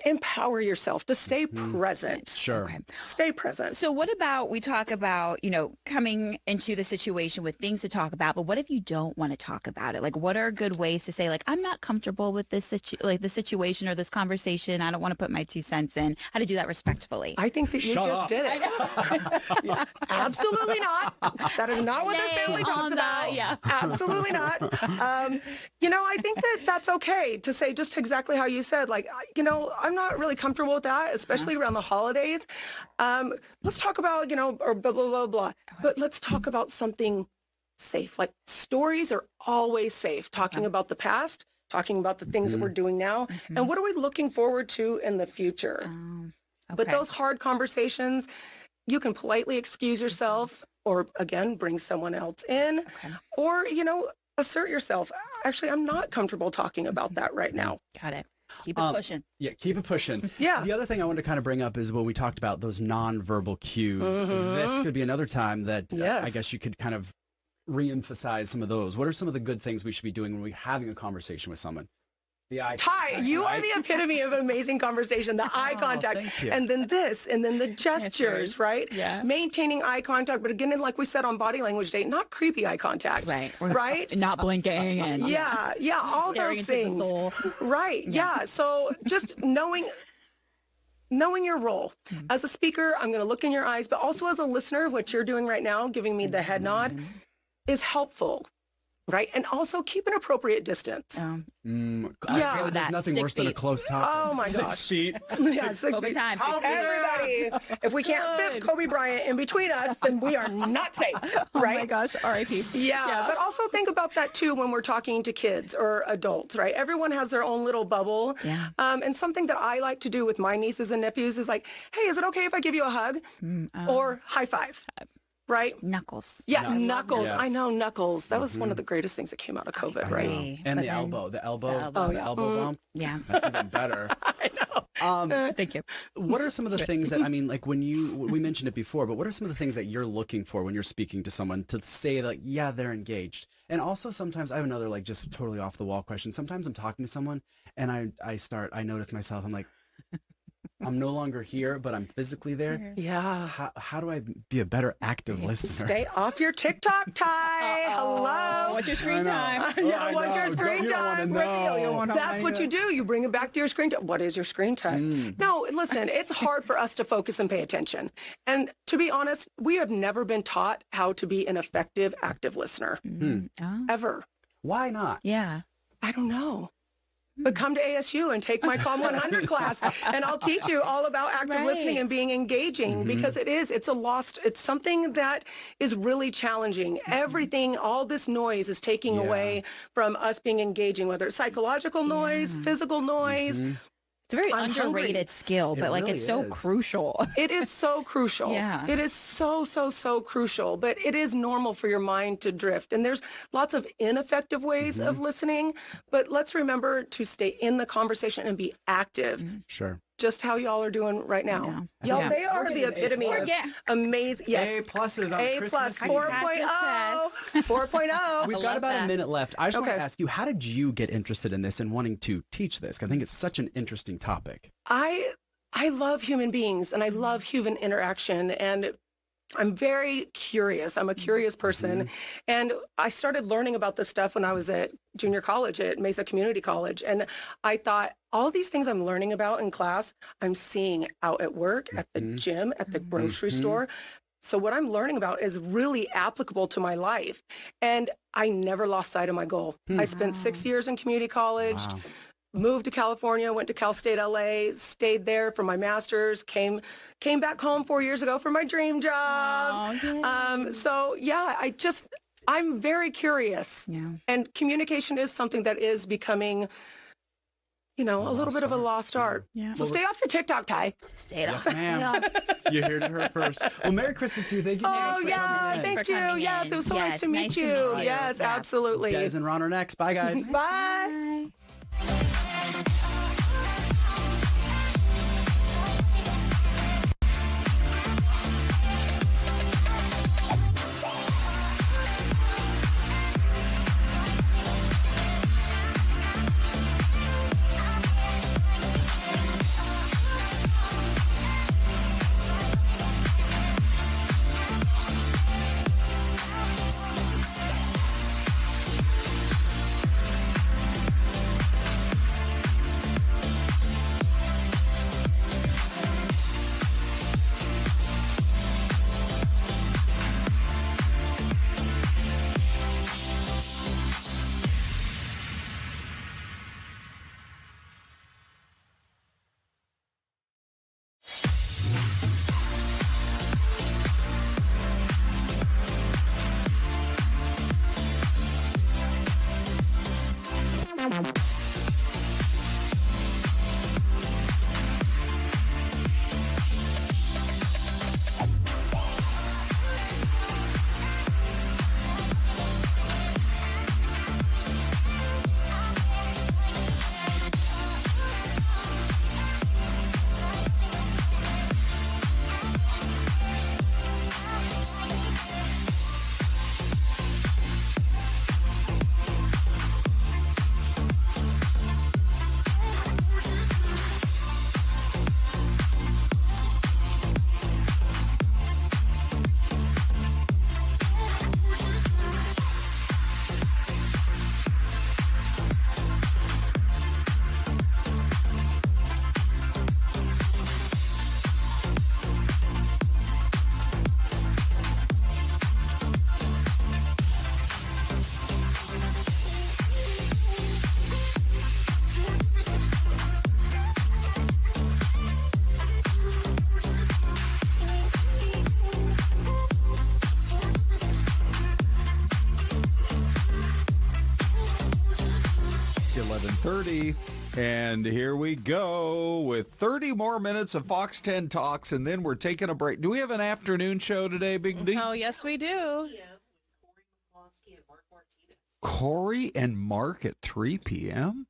empower yourself to stay present. Stay present. So what about, we talk about, you know, coming into the situation with things to talk about, but what if you don't want to talk about it? Like, what are good ways to say, like, I'm not comfortable with this the situation or this conversation. I don't want to put my 2 cents in. How to do that respectfully? I think that you just did it. Absolutely not. That is not what this family talks about. Absolutely not. You know, I think that that's okay to say just exactly how you said, like, you know, I'm not really comfortable with that, especially around the holidays. Let's talk about, you know, or blah, blah, blah, blah. But let's talk about something safe. Like, stories are always safe. Talking about the past, talking about the things that we're doing now, and what are we looking forward to in the future. But those hard conversations, you can politely excuse yourself or, again, bring someone else in or, you know, assert yourself. Actually, I'm not comfortable talking about that right now. Got it. Keep it pushing. Yeah, keep it pushing. Yeah. The other thing I wanted to kind of bring up is when we talked about those nonverbal cues. This could be another time that I guess you could kind of reemphasize some of those. What are some of the good things we should be doing when we're having a conversation with someone? The eye Ty, you are the epitome of amazing conversation, the eye contact, and then this, and then the gestures, right? Yeah. Maintaining eye contact, but again, like we said on Body Language Day, not creepy eye contact. Right? Not blinking and all those things. Right. Yeah. So just knowing your role. As a speaker, I'm going to look in your eyes, but also as a listener, what you're doing right now, giving me the head nod, is helpful. right? And also keep an appropriate distance. Yeah, there's nothing worse than a close talk. Oh my gosh. 6 feet. Yeah, 6 Kobe feet. time. Everybody, if we can't fit Kobe Bryant in between us, then we are not safe, right? Oh my gosh, R.I.P. Yeah, but also think about that too when we're talking to kids or adults, right? Everyone has their own little bubble. Yeah. And something that I like to do with my nieces and nephews is like, hey, is it okay if I give you a hug? Or high five? Right? Knuckles. Yeah, knuckles. Yes. I know, knuckles. That was one of the greatest things that came out of COVID, right? And But the then- elbow. The elbow bump. Yeah. That's even better. I know. Thank you. What are some of the things that, I mean, like we mentioned it before, but what are some of the things that you're looking for when you're speaking to someone to say like, yeah, they're engaged? And also sometimes I have another like just totally off the wall question. Sometimes I'm talking to someone and I notice myself, I'm like, I'm no longer here, but I'm physically there. Yeah. How do I be a better active listener? Stay off your TikTok, Ty. Hello. What's your screen time? Yeah, what's your screen You don't wanna time? know. That's what you do. You bring it back to your screen time. What is your screen time? No, listen, it's hard for us to focus and pay attention. And to be honest, we have never been taught how to be an effective, active listener. Ever. Why not? Yeah. I don't know. But come to ASU and take my Calm 100 class, and I'll teach you all about active listening and being engaging, because it's something that is really challenging. Everything, all this noise is taking away from us being engaging, whether it's psychological noise, physical noise. It's a very I'm underrated hungry. skill, but like really it's so is. crucial. It is so crucial. Yeah. It is so crucial, but it is normal for your mind to drift. And there's lots of ineffective ways of listening, but let's remember to stay in the conversation and be active. Sure. Just how y'all are doing right now. Y'all, they are the epitome of amazing. Yes. A pluses on A Christmas plus, Eve. 4.0. 4.0. We've got about a minute left. I just want to ask you, how did you get interested in this and wanting to teach this? 'Cause I think it's such an interesting topic. I love human beings and I love human interaction, and I'm very curious. I'm a curious person. And I started learning about this stuff when I was at junior college at Mesa Community College. And I thought, all these things I'm learning about in class, I'm seeing out at work, at the gym, at the grocery store. So what I'm learning about is really applicable to my life. And I never lost sight of my goal. I spent 6 years in community college. Moved to California, went to Cal State LA, stayed there for my master's, came back home 4 years ago for my dream job. So yeah, I'm very curious. Yeah. And communication is something that is becoming, a little bit of a lost art. Yeah. So stay off your TikTok, Ty. Stay it Yes, off. ma'am. You heard her first. Well, Merry Christmas to you. Thank you so much Oh for yeah, coming in. thank you. Yes, it was so nice Yes, to meet nice to you. meet you. Yes, Yeah. absolutely. Guys and Ron are next. Bye, guys. Bye. 7:30, and here we go with 30 more minutes of Fox 10 Talks, and then we're taking a break. Do we have an afternoon show today, Big D? Oh, yes, we do. Corey and Mark at 3 p.m.?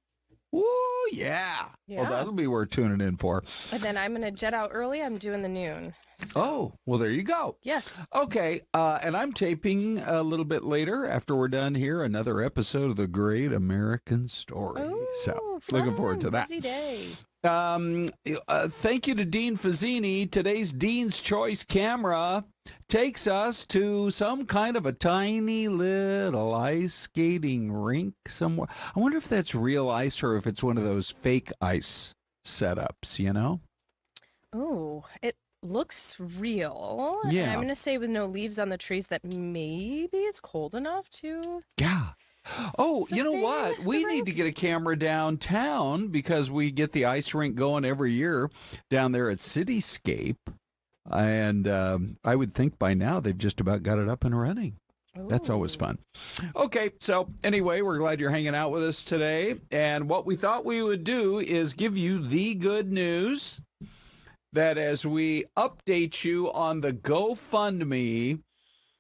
Woo, yeah. Yeah. Well, that'll be worth tuning in for. And then I'm going to jet out early. I'm doing the noon. Oh, well, there you go. Yes. Okay, and I'm taping a little bit later after we're done here another episode of The Great American Story. Ooh, so fun. looking forward to that. Busy day. Thank you to Dean Fazzini. Today's Dean's Choice camera takes us to some kind of a tiny little ice skating rink somewhere. I wonder if that's real ice or if it's one of those fake ice setups, you know? Oh, it looks real. Yeah. And I'm going to say with no leaves on the trees that maybe it's cold enough to... Yeah. Oh, you know what? sustain We the need to get a camera downtown because we get the ice rink going every year down there at Cityscape. And I would think by now they've just about got it up and running. That's always fun. Okay, so anyway, we're glad you're hanging out with us today. And what we thought we would do is give you the good news that as we update you on the GoFundMe,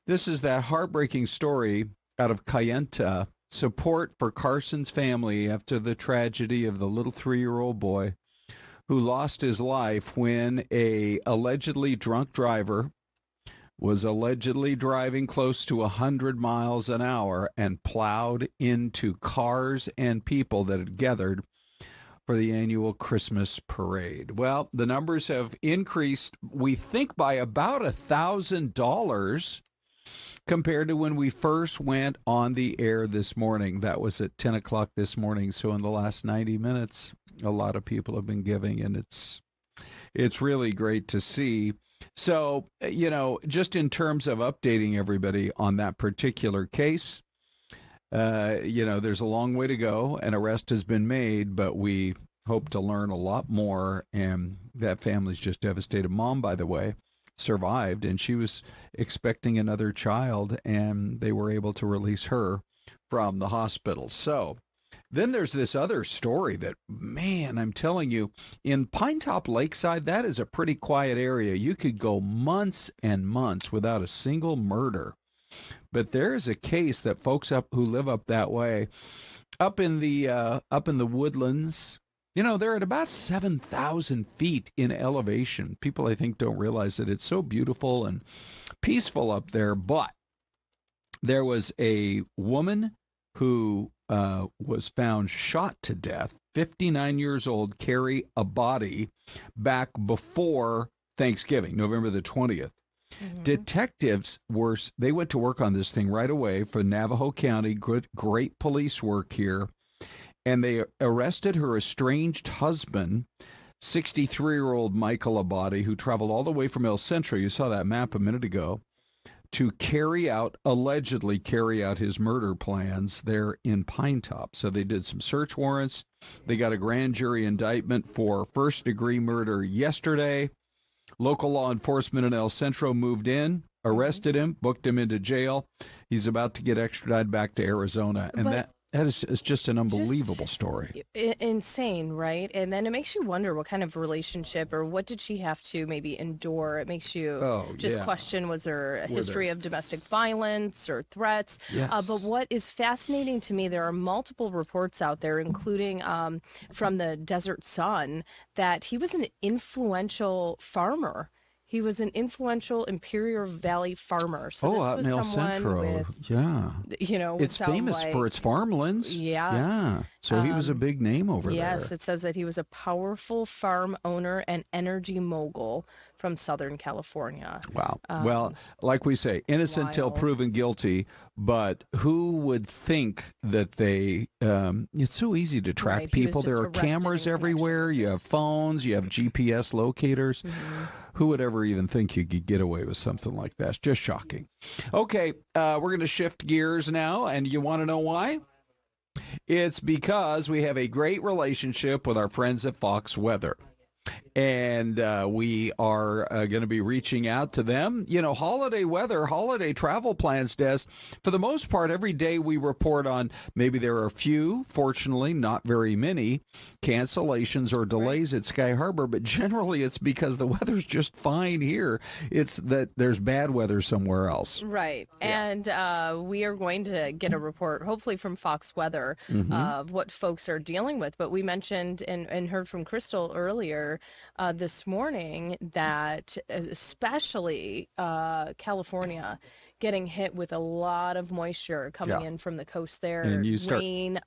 this is that heartbreaking story out of Kayenta, support for Carson's family after the tragedy of the little 3-year-old boy who lost his life when a allegedly drunk driver was allegedly driving close to 100 miles an hour and plowed into cars and people that had gathered for the annual Christmas parade. Well, the numbers have increased, we think, by about $1,000 compared to when we first went on the air this morning. That was at 10 o'clock this morning. So in the last 90 minutes, a lot of people have been giving, and it's really great to see. So, you know, just in terms of updating everybody on that particular case, you know, there's a long way to go. An arrest has been made, but we hope to learn a lot more. And that family's just devastated. Mom, by the way, survived, and she was expecting another child, and they were able to release her from the hospital. So then there's this other story that, man, I'm telling you, in Pinetop Lakeside, that is a pretty quiet area. You could go months and months without a single murder. But there is a case that folks who live up that way, up in the woodlands, you know, they're at about 7,000 feet in elevation. People, I think, don't realize that it's so beautiful and peaceful up there. But there was a woman who was found shot to death, 59 years old, Carrie Abadi, back before Thanksgiving, November the 20th. Mm-hmm. Detectives they went to work on this thing right away for Navajo County. Great police work here. And they arrested her estranged husband, 63-year-old Michael Abadi, who traveled all the way from El Centro, you saw that map a minute ago, to allegedly carry out his murder plans there in Pinetop. So they did some search warrants. They got a grand jury indictment for first-degree murder yesterday. Local law enforcement in El Centro moved in, arrested him, booked him into jail. He's about to get extradited back to Arizona. And that is just an unbelievable story. Insane, right? And then it makes you wonder what kind of relationship or what did she have to maybe endure? It makes you question, was there a history of domestic violence or threats? Yes. But what is fascinating to me, there are multiple reports out there, including from the Desert Sun, that he was an influential farmer. He was an influential Imperial Valley farmer. So this out was in El someone Centro. you know, it's famous for its farmlands. Yes. Yeah. So he was a big name over there. Yes, it says that he was a powerful farm owner and energy mogul from Southern California. Wow. Well, like we say, innocent till proven guilty, but who would think that it's so easy to track people. There are cameras everywhere. You have phones, you have GPS locators. Mm-hmm. Who would ever even think you could get away with something like that? It's just shocking. Okay, we're going to shift gears now, and you want to know why? It's because we have a great relationship with our friends at Fox Weather. and we are going to be reaching out to them. Holiday weather, holiday travel plans, Des. For the most part, every day we report on maybe there are a few, fortunately not very many, cancellations or delays at Sky Harbor, but generally it's because the weather's just fine here. It's that there's bad weather somewhere else. Right. Yeah. And we are going to get a report, hopefully from Fox Weather, of what folks are dealing with. But we mentioned and heard from Krystal earlier this morning that especially California getting hit with a lot of moisture coming in from the coast there. And you rain,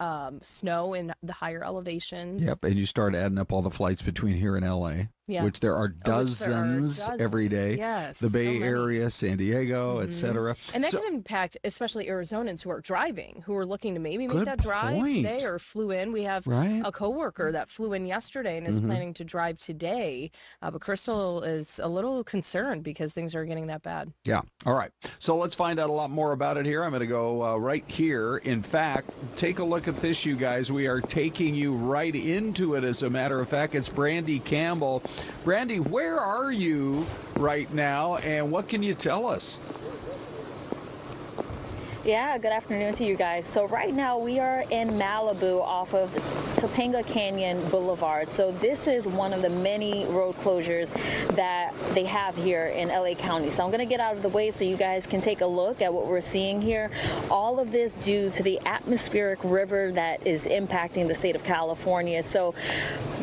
snow in the higher elevations. Yep, and you start adding up all the flights between here and LA, which there are dozens every day. Yes, the Bay Area, San Diego, etc. And that can impact especially Arizonans who are driving, who are looking to maybe make that drive today or flew in. We have a coworker that flew in yesterday and is planning to drive today. But Krystal is a little concerned because things are getting that bad. Yeah. All right. So let's find out a lot more about it here. I'm going to go right here. In fact, take a look at this, you guys. We are taking you right into it, as a matter of fact. It's Brandy Campbell. Brandy, where are you right now, and what can you tell us? Yeah, good afternoon to you guys. So right now we are in Malibu off of Topanga Canyon Boulevard. So this is one of the many road closures that they have here in LA County. So I'm going to get out of the way so you guys can take a look at what we're seeing here. All of this due to the atmospheric river that is impacting the state of California. So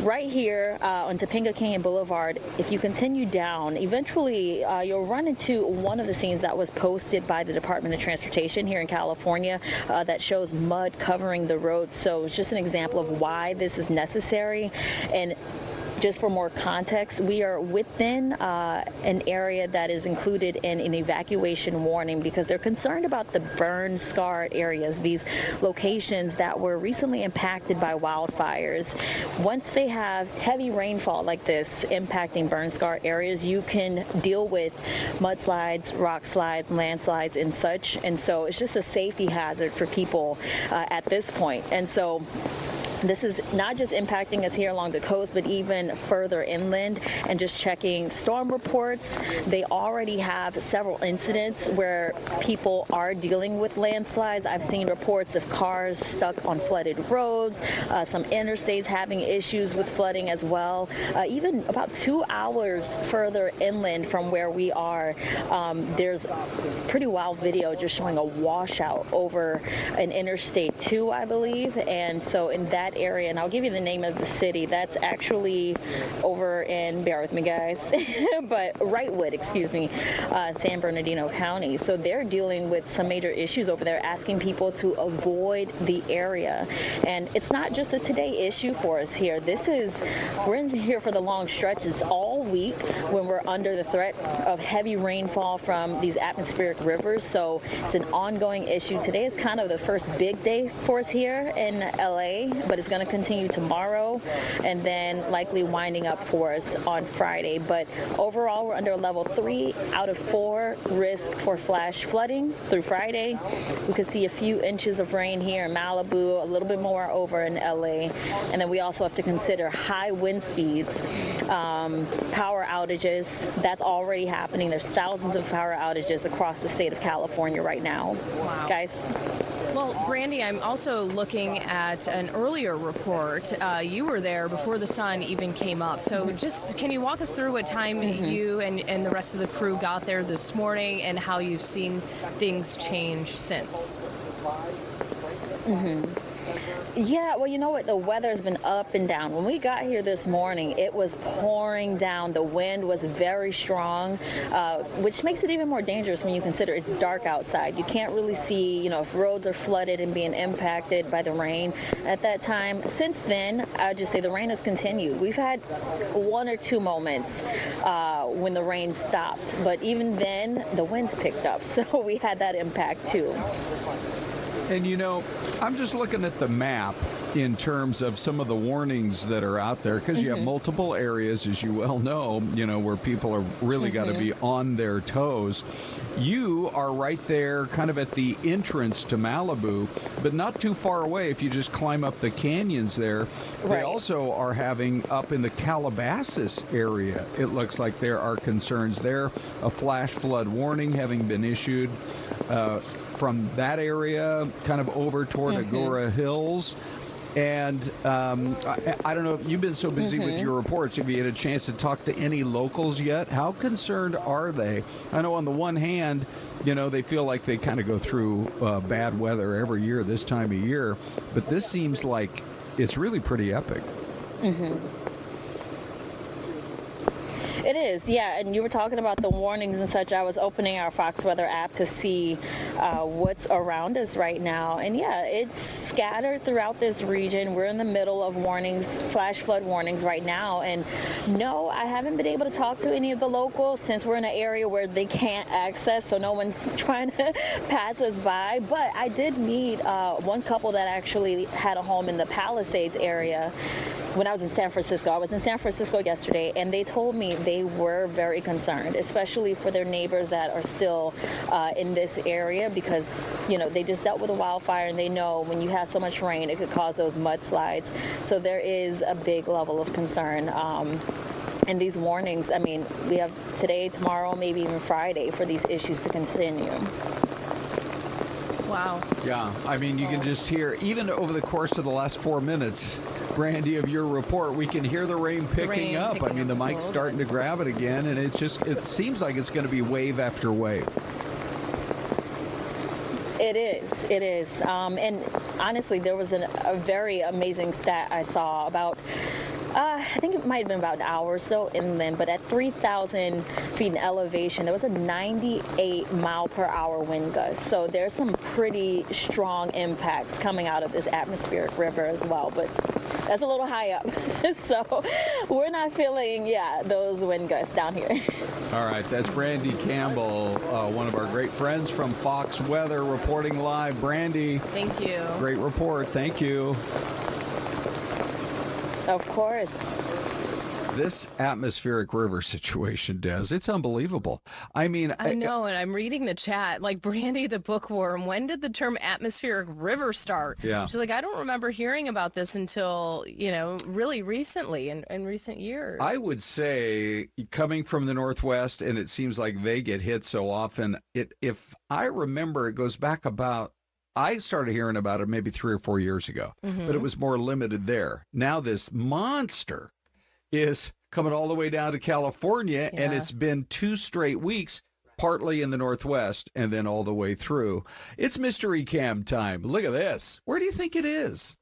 right here on Topanga Canyon Boulevard, if you continue down, eventually you'll run into one of the scenes that was posted by the Department of Transportation here in California that shows mud covering the roads. So it's just an example of why this is necessary. And just for more context, we are within an area that is included in an evacuation warning because they're concerned about the burn-scarred areas, these locations that were recently impacted by wildfires. Once they have heavy rainfall like this impacting burn-scarred areas, you can deal with mudslides, rock slides, landslides, and such. And so it's just a safety hazard for people at this point. And so this is not just impacting us here along the coast, but even further inland. And just checking storm reports, they already have several incidents where people are dealing with landslides. I've seen reports of cars stuck on flooded roads, some interstates having issues with flooding as well. Even about 2 hours further inland from where we are, there's a pretty wild video just showing a washout over an Interstate 2, I believe. And so in that area, and I'll give you the name of the city, that's actually over in, bear with me guys, but Wrightwood, San Bernardino County. So they're dealing with some major issues over there, asking people to avoid the area. And it's not just a today issue for us here. We're in here for the long stretches all week when we're under the threat of heavy rainfall from these atmospheric rivers. So it's an ongoing issue. Today is kind of the first big day for us here in LA, but it's going to continue tomorrow and then likely winding up for us on Friday. But overall, we're under level 3 out of 4 risk for flash flooding through Friday. We could see a few inches of rain here in Malibu, a little bit more over in LA. And then we also have to consider high wind speeds, power outages. That's already happening. There's thousands of power outages across the state of California right now. Wow. Guys. Well, Brandy, I'm also looking at an earlier report. You were there before the sun even came up. So just can you walk us through what time you and the rest of the crew got there this morning and how you've seen things change since? Yeah, well, you know what? The weather's been up and down. When we got here this morning, it was pouring down. The wind was very strong, which makes it even more dangerous when you consider it's dark outside. You can't really see, if roads are flooded and being impacted by the rain at that time. Since then, I would just say the rain has continued. We've had 1 or 2 moments when the rain stopped, but even then, the winds picked up. So we had that impact too. And I'm just looking at the map, in terms of some of the warnings that are out there, because you have multiple areas, as you well know, where people are really got to be on their toes. You are right there kind of at the entrance to Malibu, but not too far away if you just climb up the canyons there. They also are having up in the Calabasas area, it looks like there are concerns there. A flash flood warning having been issued from that area kind of over toward Agoura Hills. And I don't know if you've been so busy with your reports. Have you had a chance to talk to any locals yet? How concerned are they? I know on the one hand, they feel like they kind of go through bad weather every year this time of year. But this seems like it's really pretty epic. It is, yeah. And you were talking about the warnings and such. I was opening our Fox Weather app to see what's around us right now. And yeah, it's scattered throughout this region. We're in the middle of warnings, flash flood warnings right now. And no, I haven't been able to talk to any of the locals since we're in an area where they can't access, so no one's trying to pass us by. But I did meet one couple that actually had a home in the Palisades area when I was in San Francisco. I was in San Francisco yesterday, and they told me they were very concerned, especially for their neighbors that are still in this area, because they just dealt with a wildfire, and they know when you have so much rain, it could cause those mudslides. So there is a big level of concern. And these warnings, I mean, we have today, tomorrow, maybe even Friday for these issues to continue. Wow. Yeah, I mean, you can just hear, even over the course of the last 4 minutes, Brandy, of your report, we can hear the rain picking up. I mean, the mic's starting to grab it again, and it seems like it's going to be wave after wave. It is. And honestly, there was a very amazing stat I saw about, I think it might have been about an hour or so inland, but at 3,000 feet in elevation, there was a 98 mile per hour wind gust. So there's some pretty strong impacts coming out of this atmospheric river as well. But that's a little high up. So we're not feeling, those wind gusts down here. All right, that's Brandy Campbell, one of our great friends from Fox Weather, reporting live. Brandy. Thank you. Great report. Thank you. Of course. This atmospheric river situation, Des, it's unbelievable. I mean, I know, and I'm reading the chat, like Brandy the bookworm, when did the term atmospheric river start? Yeah. She's like, I don't remember hearing about this until, really recently, in recent years. I would say, coming from the Northwest, and it seems like they get hit so often, if I remember, it goes back about, I started hearing about it maybe 3 or 4 years ago, but it was more limited there. Now this monster is coming all the way down to California, and it's been 2 straight weeks, partly in the Northwest and then all the way through. It's Mystery Cam time. Look at this. Where do you think it is?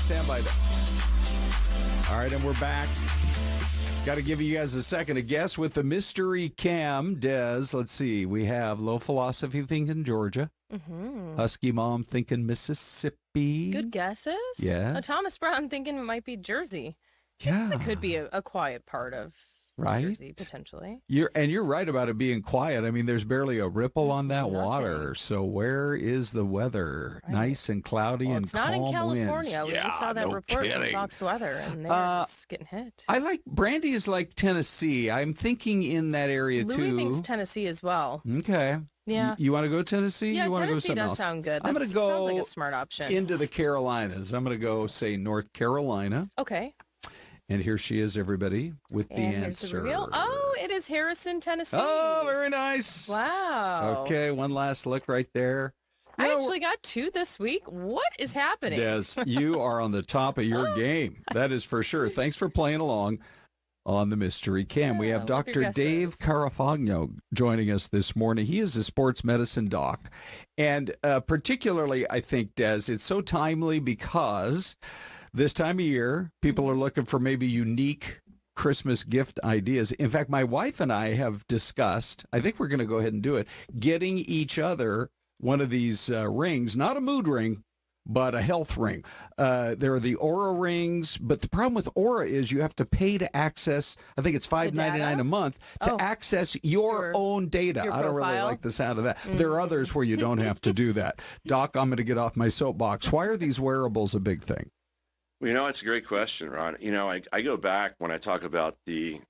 stand by. All right, and we're back. Got to give you guys a second to guess with the mystery cam. Des, let's see. We have Low Philosophy thinking Georgia. Husky Mom thinking Mississippi. Good guesses. Yes. Thomas Brown thinking it might be Jersey. Yeah. I guess it could be a quiet part of Jersey, potentially. You're right about it being quiet. I mean, there's barely a ripple on that water. So where is the weather? Right. Nice and cloudy and it's calm not in California. winds. We just saw that report from Fox Weather, and they're just getting hit. I like Brandy is like Tennessee. I'm thinking in that area Louis too. thinks Tennessee as well. Okay. Yeah. You want to go Tennessee? Yeah, you want Tennessee to go does else? Sound good. I'm going to go sounds like a smart option. into the Carolinas. I'm going to go say North Carolina. Okay. And here she is, everybody, with the answer. The reveal. Oh, it is Harrison, Tennessee. Oh, very nice. Wow. Okay, one last look right there. I actually got 2 this week. What is happening? Des, you are on the top of your game. That is for sure. Thanks for playing along on the Mystery Cam. We have Dr. Dave Carfagno joining us this morning. He is a sports medicine doc. And particularly, I think, Des, it's so timely because this time of year, people are looking for maybe unique Christmas gift ideas. In fact, my wife and I have discussed, I think we're going to go ahead and do it, getting each other one of these rings, not a mood ring, but a health ring. There are the Aura rings, but the problem with Aura is you have to pay to access, I think it's $5.99 a month, to access your own data. I don't really like the sound of that. There are others where you don't have to do that. Doc, I'm going to get off my soapbox. Why are these wearables a big thing? Well, it's a great question, Ron. I go back when I talk about the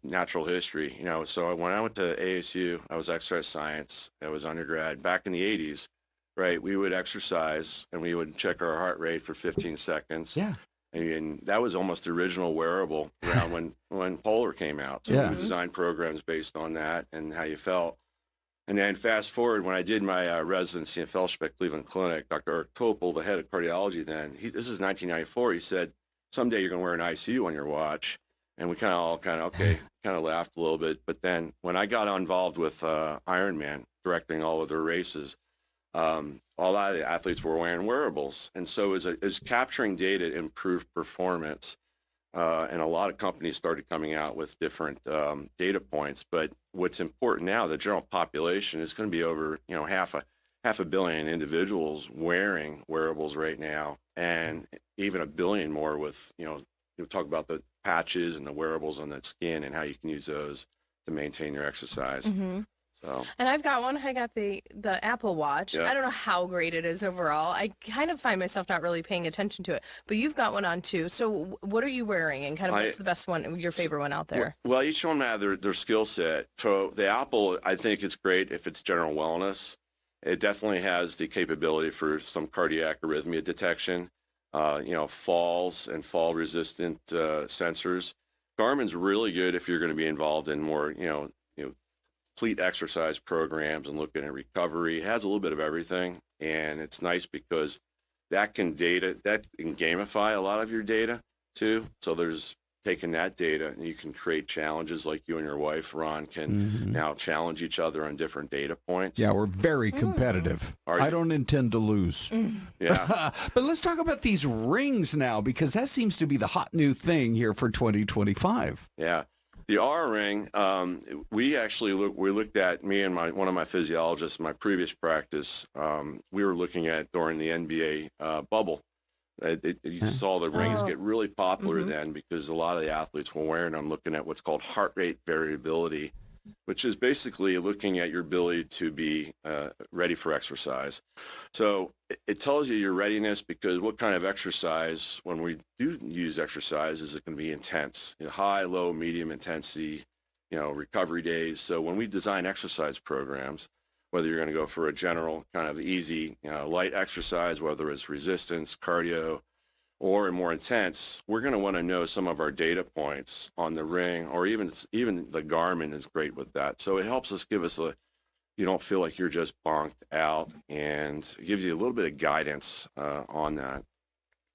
natural history, so when I went to ASU, I was exercise science. I was undergrad back in the 80s, right? We would exercise and we would check our heart rate for 15 seconds. Yeah. And that was almost the original wearable around when Polar came out. So we would design programs based on that and how you felt. And then fast forward, when I did my residency in fellowship at Cleveland Clinic, Dr. Eric Topol, the head of cardiology then, this is 1994, he said, someday you're going to wear an ICU on your watch. And we kind of laughed a little bit. But then when I got involved with Ironman, directing all of their races, a lot of the athletes were wearing wearables. And so it was capturing data to improve performance. And a lot of companies started coming out with different data points. But what's important now, the general population is going to be over, half a billion individuals wearing wearables right now, and even 1 billion more with, you talk about the patches and the wearables on that skin and how you can use those to maintain your exercise. Mm-hmm. So. And I've got one. I got the Apple Watch. Yeah. I don't know how great it is overall. I kind of find myself not really paying attention to it. But you've got one on too. So what are you wearing, and kind of what's the best one, your favorite one out there? Well, each one have their skill set. So the Apple, I think it's great if it's general wellness. It definitely has the capability for some cardiac arrhythmia detection, falls and fall resistant sensors. Garmin's really good if you're going to be involved in more, complete exercise programs and looking at recovery. It has a little bit of everything, and it's nice because that can gamify a lot of your data too. So there's taking that data and you can create challenges like you and your wife, Ron, can now challenge each other on different data points. Yeah, we're very competitive. I don't intend to lose. Yeah. But let's talk about these rings now, because that seems to be the hot new thing here for 2025. Yeah. The R ring, we looked at, me and one of my physiologists in my previous practice, we were looking at during the NBA bubble. You saw the rings get really popular then because a lot of the athletes were wearing them, looking at what's called heart rate variability, which is basically looking at your ability to be ready for exercise. So it tells you your readiness, because what kind of exercise, when we do use exercise, is it going to be intense, high, low, medium intensity, recovery days. So when we design exercise programs, whether you're going to go for a general kind of easy, light exercise, whether it's resistance, cardio, or more intense, we're going to want to know some of our data points on the ring, or even the Garmin is great with that. So it helps us you don't feel like you're just bonked out, and it gives you a little bit of guidance on that.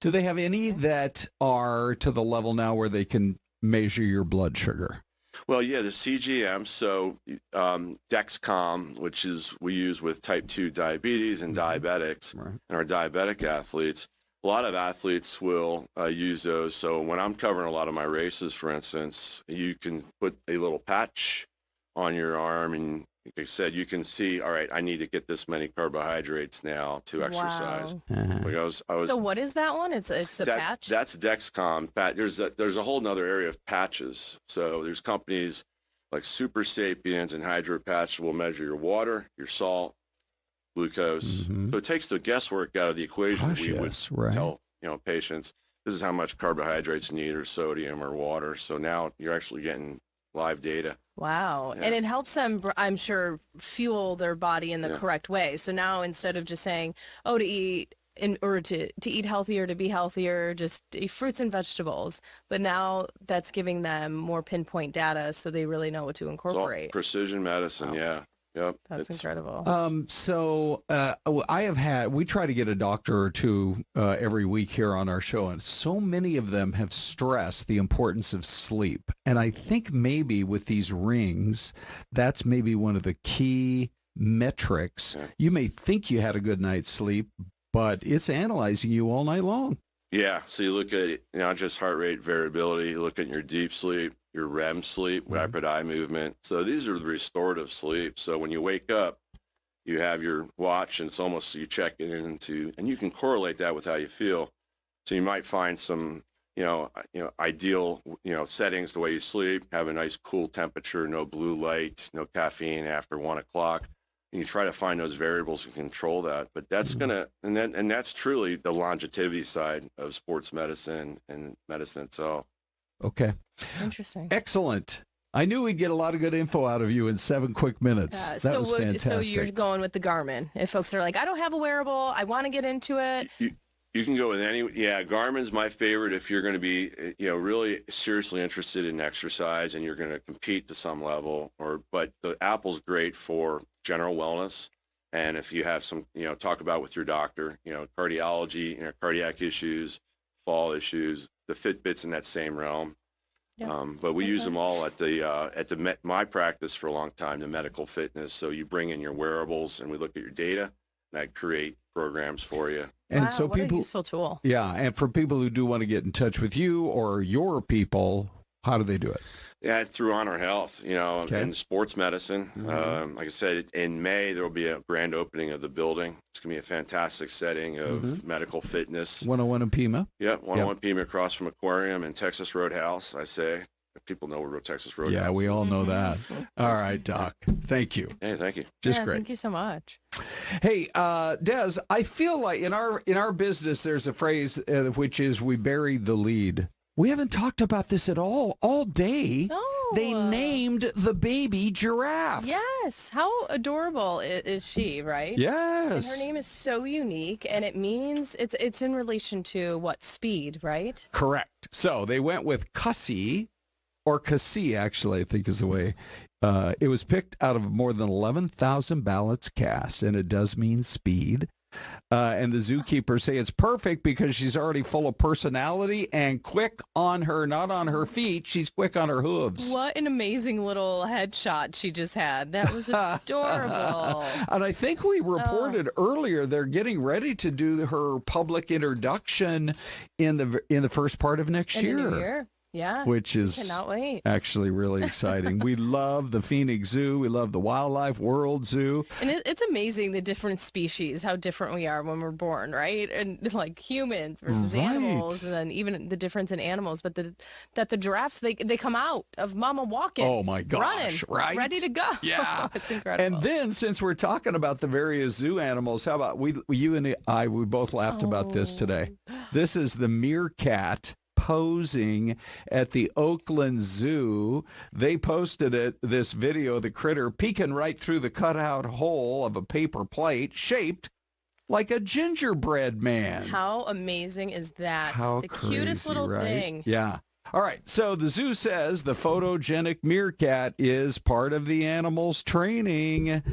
Do they have any that are to the level now where they can measure your blood sugar? Well, yeah, the CGM, so Dexcom, which we use with type 2 diabetes and diabetics and our diabetic athletes. a lot of athletes will use those. So when I'm covering a lot of my races, for instance, you can put a little patch on your arm, and like I said, you can see, all right, I need to get this many carbohydrates now to exercise. Wow. So what is that one? It's a patch? That's Dexcom. There's a whole nother area of patches. So there's companies like Super Sapiens and Hydro Patch will measure your water, your salt, glucose. So it takes the guesswork out of the equation. We would tell patients, this is how much carbohydrates you need, or sodium or water. So now you're actually getting live data. Wow. And it helps them, I'm sure, fuel their body in the correct way. So now instead of just saying, to eat to eat healthier, to be healthier, just eat fruits and vegetables. But now that's giving them more pinpoint data so they really know what to incorporate. It's all precision medicine, Yep. That's incredible. We try to get a doctor or two every week here on our show, and so many of them have stressed the importance of sleep. And I think maybe with these rings, that's maybe one of the key metrics. You may think you had a good night's sleep, but it's analyzing you all night long. Yeah, so you look at not just heart rate variability, you look at your deep sleep, your REM sleep, rapid eye movement. So these are the restorative sleep. So when you wake up, you have your watch, and it's almost you check it into, and you can correlate that with how you feel. So you might find some, ideal, settings the way you sleep, have a nice cool temperature, no blue light, no caffeine after 1 o'clock. And you try to find those variables and control that. But that's and that's truly the longevity side of sports medicine and medicine itself. Okay. Interesting. Excellent. I knew we'd get a lot of good info out of you in 7 quick minutes. That was fantastic. So you're going with the Garmin. If folks are like, I don't have a wearable, I want to get into it. You can go with any. Yeah, Garmin's my favorite if you're going to be, really seriously interested in exercise and you're going to compete to some level. But the Apple's great for general wellness, and if you have some, talk about with your doctor, cardiology, cardiac issues, fall issues. The Fitbit's in that same realm. But we use them all at my practice for a long time, the medical fitness. So you bring in your wearables, and we look at your data, and I create programs for you. And so what a useful tool. Yeah, and for people who do want to get in touch with you or your people, how do they do it? Yeah, through Honor Health, and sports medicine. Like I said, in May, there will be a grand opening of the building. It's going to be a fantastic setting of medical fitness. 101 in Pima? Yeah, 101 Pima across from Aquarium and Texas Roadhouse, I say. People know where Texas Roadhouse is. Yeah, we all know that. All right, Doc. Thank you. Hey, thank you. Just great. Thank you so much. Hey, Des, I feel like in our business, there's a phrase which is we buried the lead. We haven't talked about this at all day. No. They named the baby giraffe. Yes. How adorable is she, right? Yes. And her name is so unique, and it means it's in relation to what? Speed, right? Correct. So they went with Cussie, or Cassie, actually, I think is the way. It was picked out of more than 11,000 ballots cast, and it does mean speed. And the zookeepers say it's perfect because she's already full of personality and quick on her, not on her feet. She's quick on her hooves. What an amazing little headshot she just had. That was adorable. And I think we reported earlier they're getting ready to do her public introduction in the first part of next year. The new year. Yeah, which is cannot wait. Actually really exciting. We love the Phoenix Zoo. We love the Wildlife World Zoo. And it's amazing the different species, how different we are when we're born, right? And like humans versus animals, and then even the difference in animals. But that the giraffes, they come out of mama walking. Oh my gosh, running, right? Ready to go. Yeah. It's incredible. And then since we're talking about the various zoo animals, how about you and I both laughed about this today. This is the meerkat posing at the Oakland Zoo. They posted this video of the critter peeking right through the cutout hole of a paper plate shaped like a gingerbread man. How amazing is that? How the crazy, cutest little right? thing. Yeah. All right. So the zoo says the photogenic meerkat is part of the animal's training.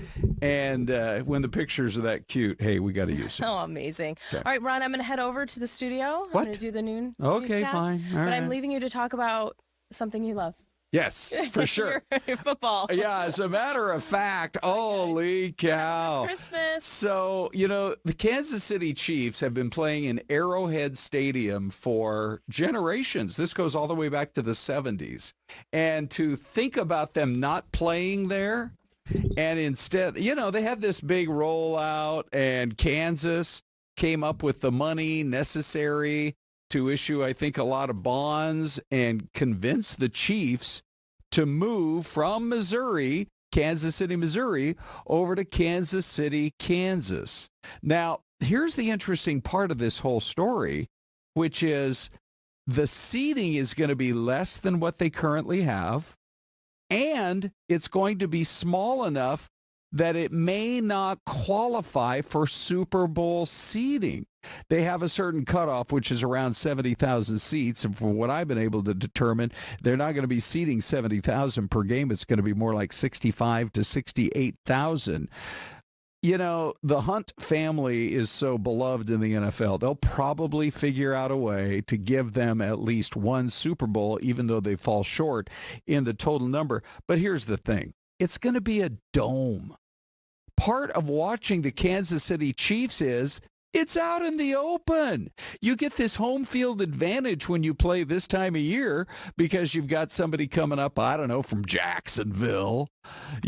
And when the pictures are that cute, hey, we got to use them. Oh, amazing. Okay. All right, Ron, I'm going to head over to the studio. I'm going to do the noon Okay, newscast, fine. All but right. I'm leaving you to talk about something you love. Yes, for sure. Football. Yeah, as a matter of fact, holy cow. Christmas. So, the Kansas City Chiefs have been playing in Arrowhead Stadium for generations. This goes all the way back to the 70s. And to think about them not playing there, and instead, they had this big rollout, and Kansas came up with the money necessary to issue, I think, a lot of bonds and convince the Chiefs to move from Missouri, Kansas City, Missouri, over to Kansas City, Kansas. Now, here's the interesting part of this whole story, which is the seating is going to be less than what they currently have, and it's going to be small enough that it may not qualify for Super Bowl seating. They have a certain cutoff, which is around 70,000 seats. And from what I've been able to determine, they're not going to be seating 70,000 per game. It's going to be more like 65 to 68,000. The Hunt family is so beloved in the NFL. They'll probably figure out a way to give them at least one Super Bowl, even though they fall short in the total number. But here's the thing. It's going to be a dome. Part of watching the Kansas City Chiefs is it's out in the open. You get this home field advantage when you play this time of year because you've got somebody coming up, I don't know, from Jacksonville,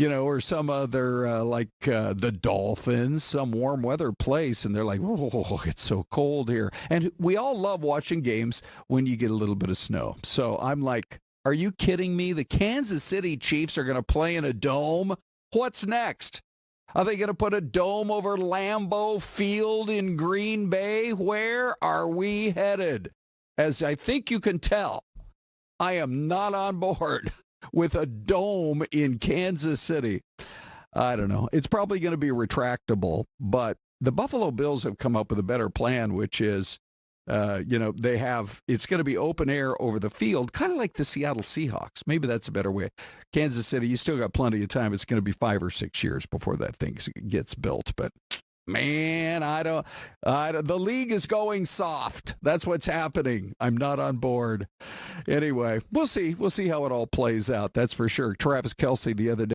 or some other like the Dolphins, some warm weather place. And they're like, oh, it's so cold here. And we all love watching games when you get a little bit of snow. So I'm like, are you kidding me? The Kansas City Chiefs are going to play in a dome? What's next? Are they going to put a dome over Lambeau Field in Green Bay? Where are we headed? As I think you can tell, I am not on board with a dome in Kansas City. I don't know. It's probably going to be retractable, but the Buffalo Bills have come up with a better plan, which is, it's going to be open air over the field, kind of like the Seattle Seahawks. Maybe that's a better way. Kansas City, you still got plenty of time. It's going to be 5 or 6 years before that thing gets built. But man, the league is going soft. That's what's happening. I'm not on board. Anyway, we'll see. We'll see how it all plays out. That's for sure. Travis Kelce the other day.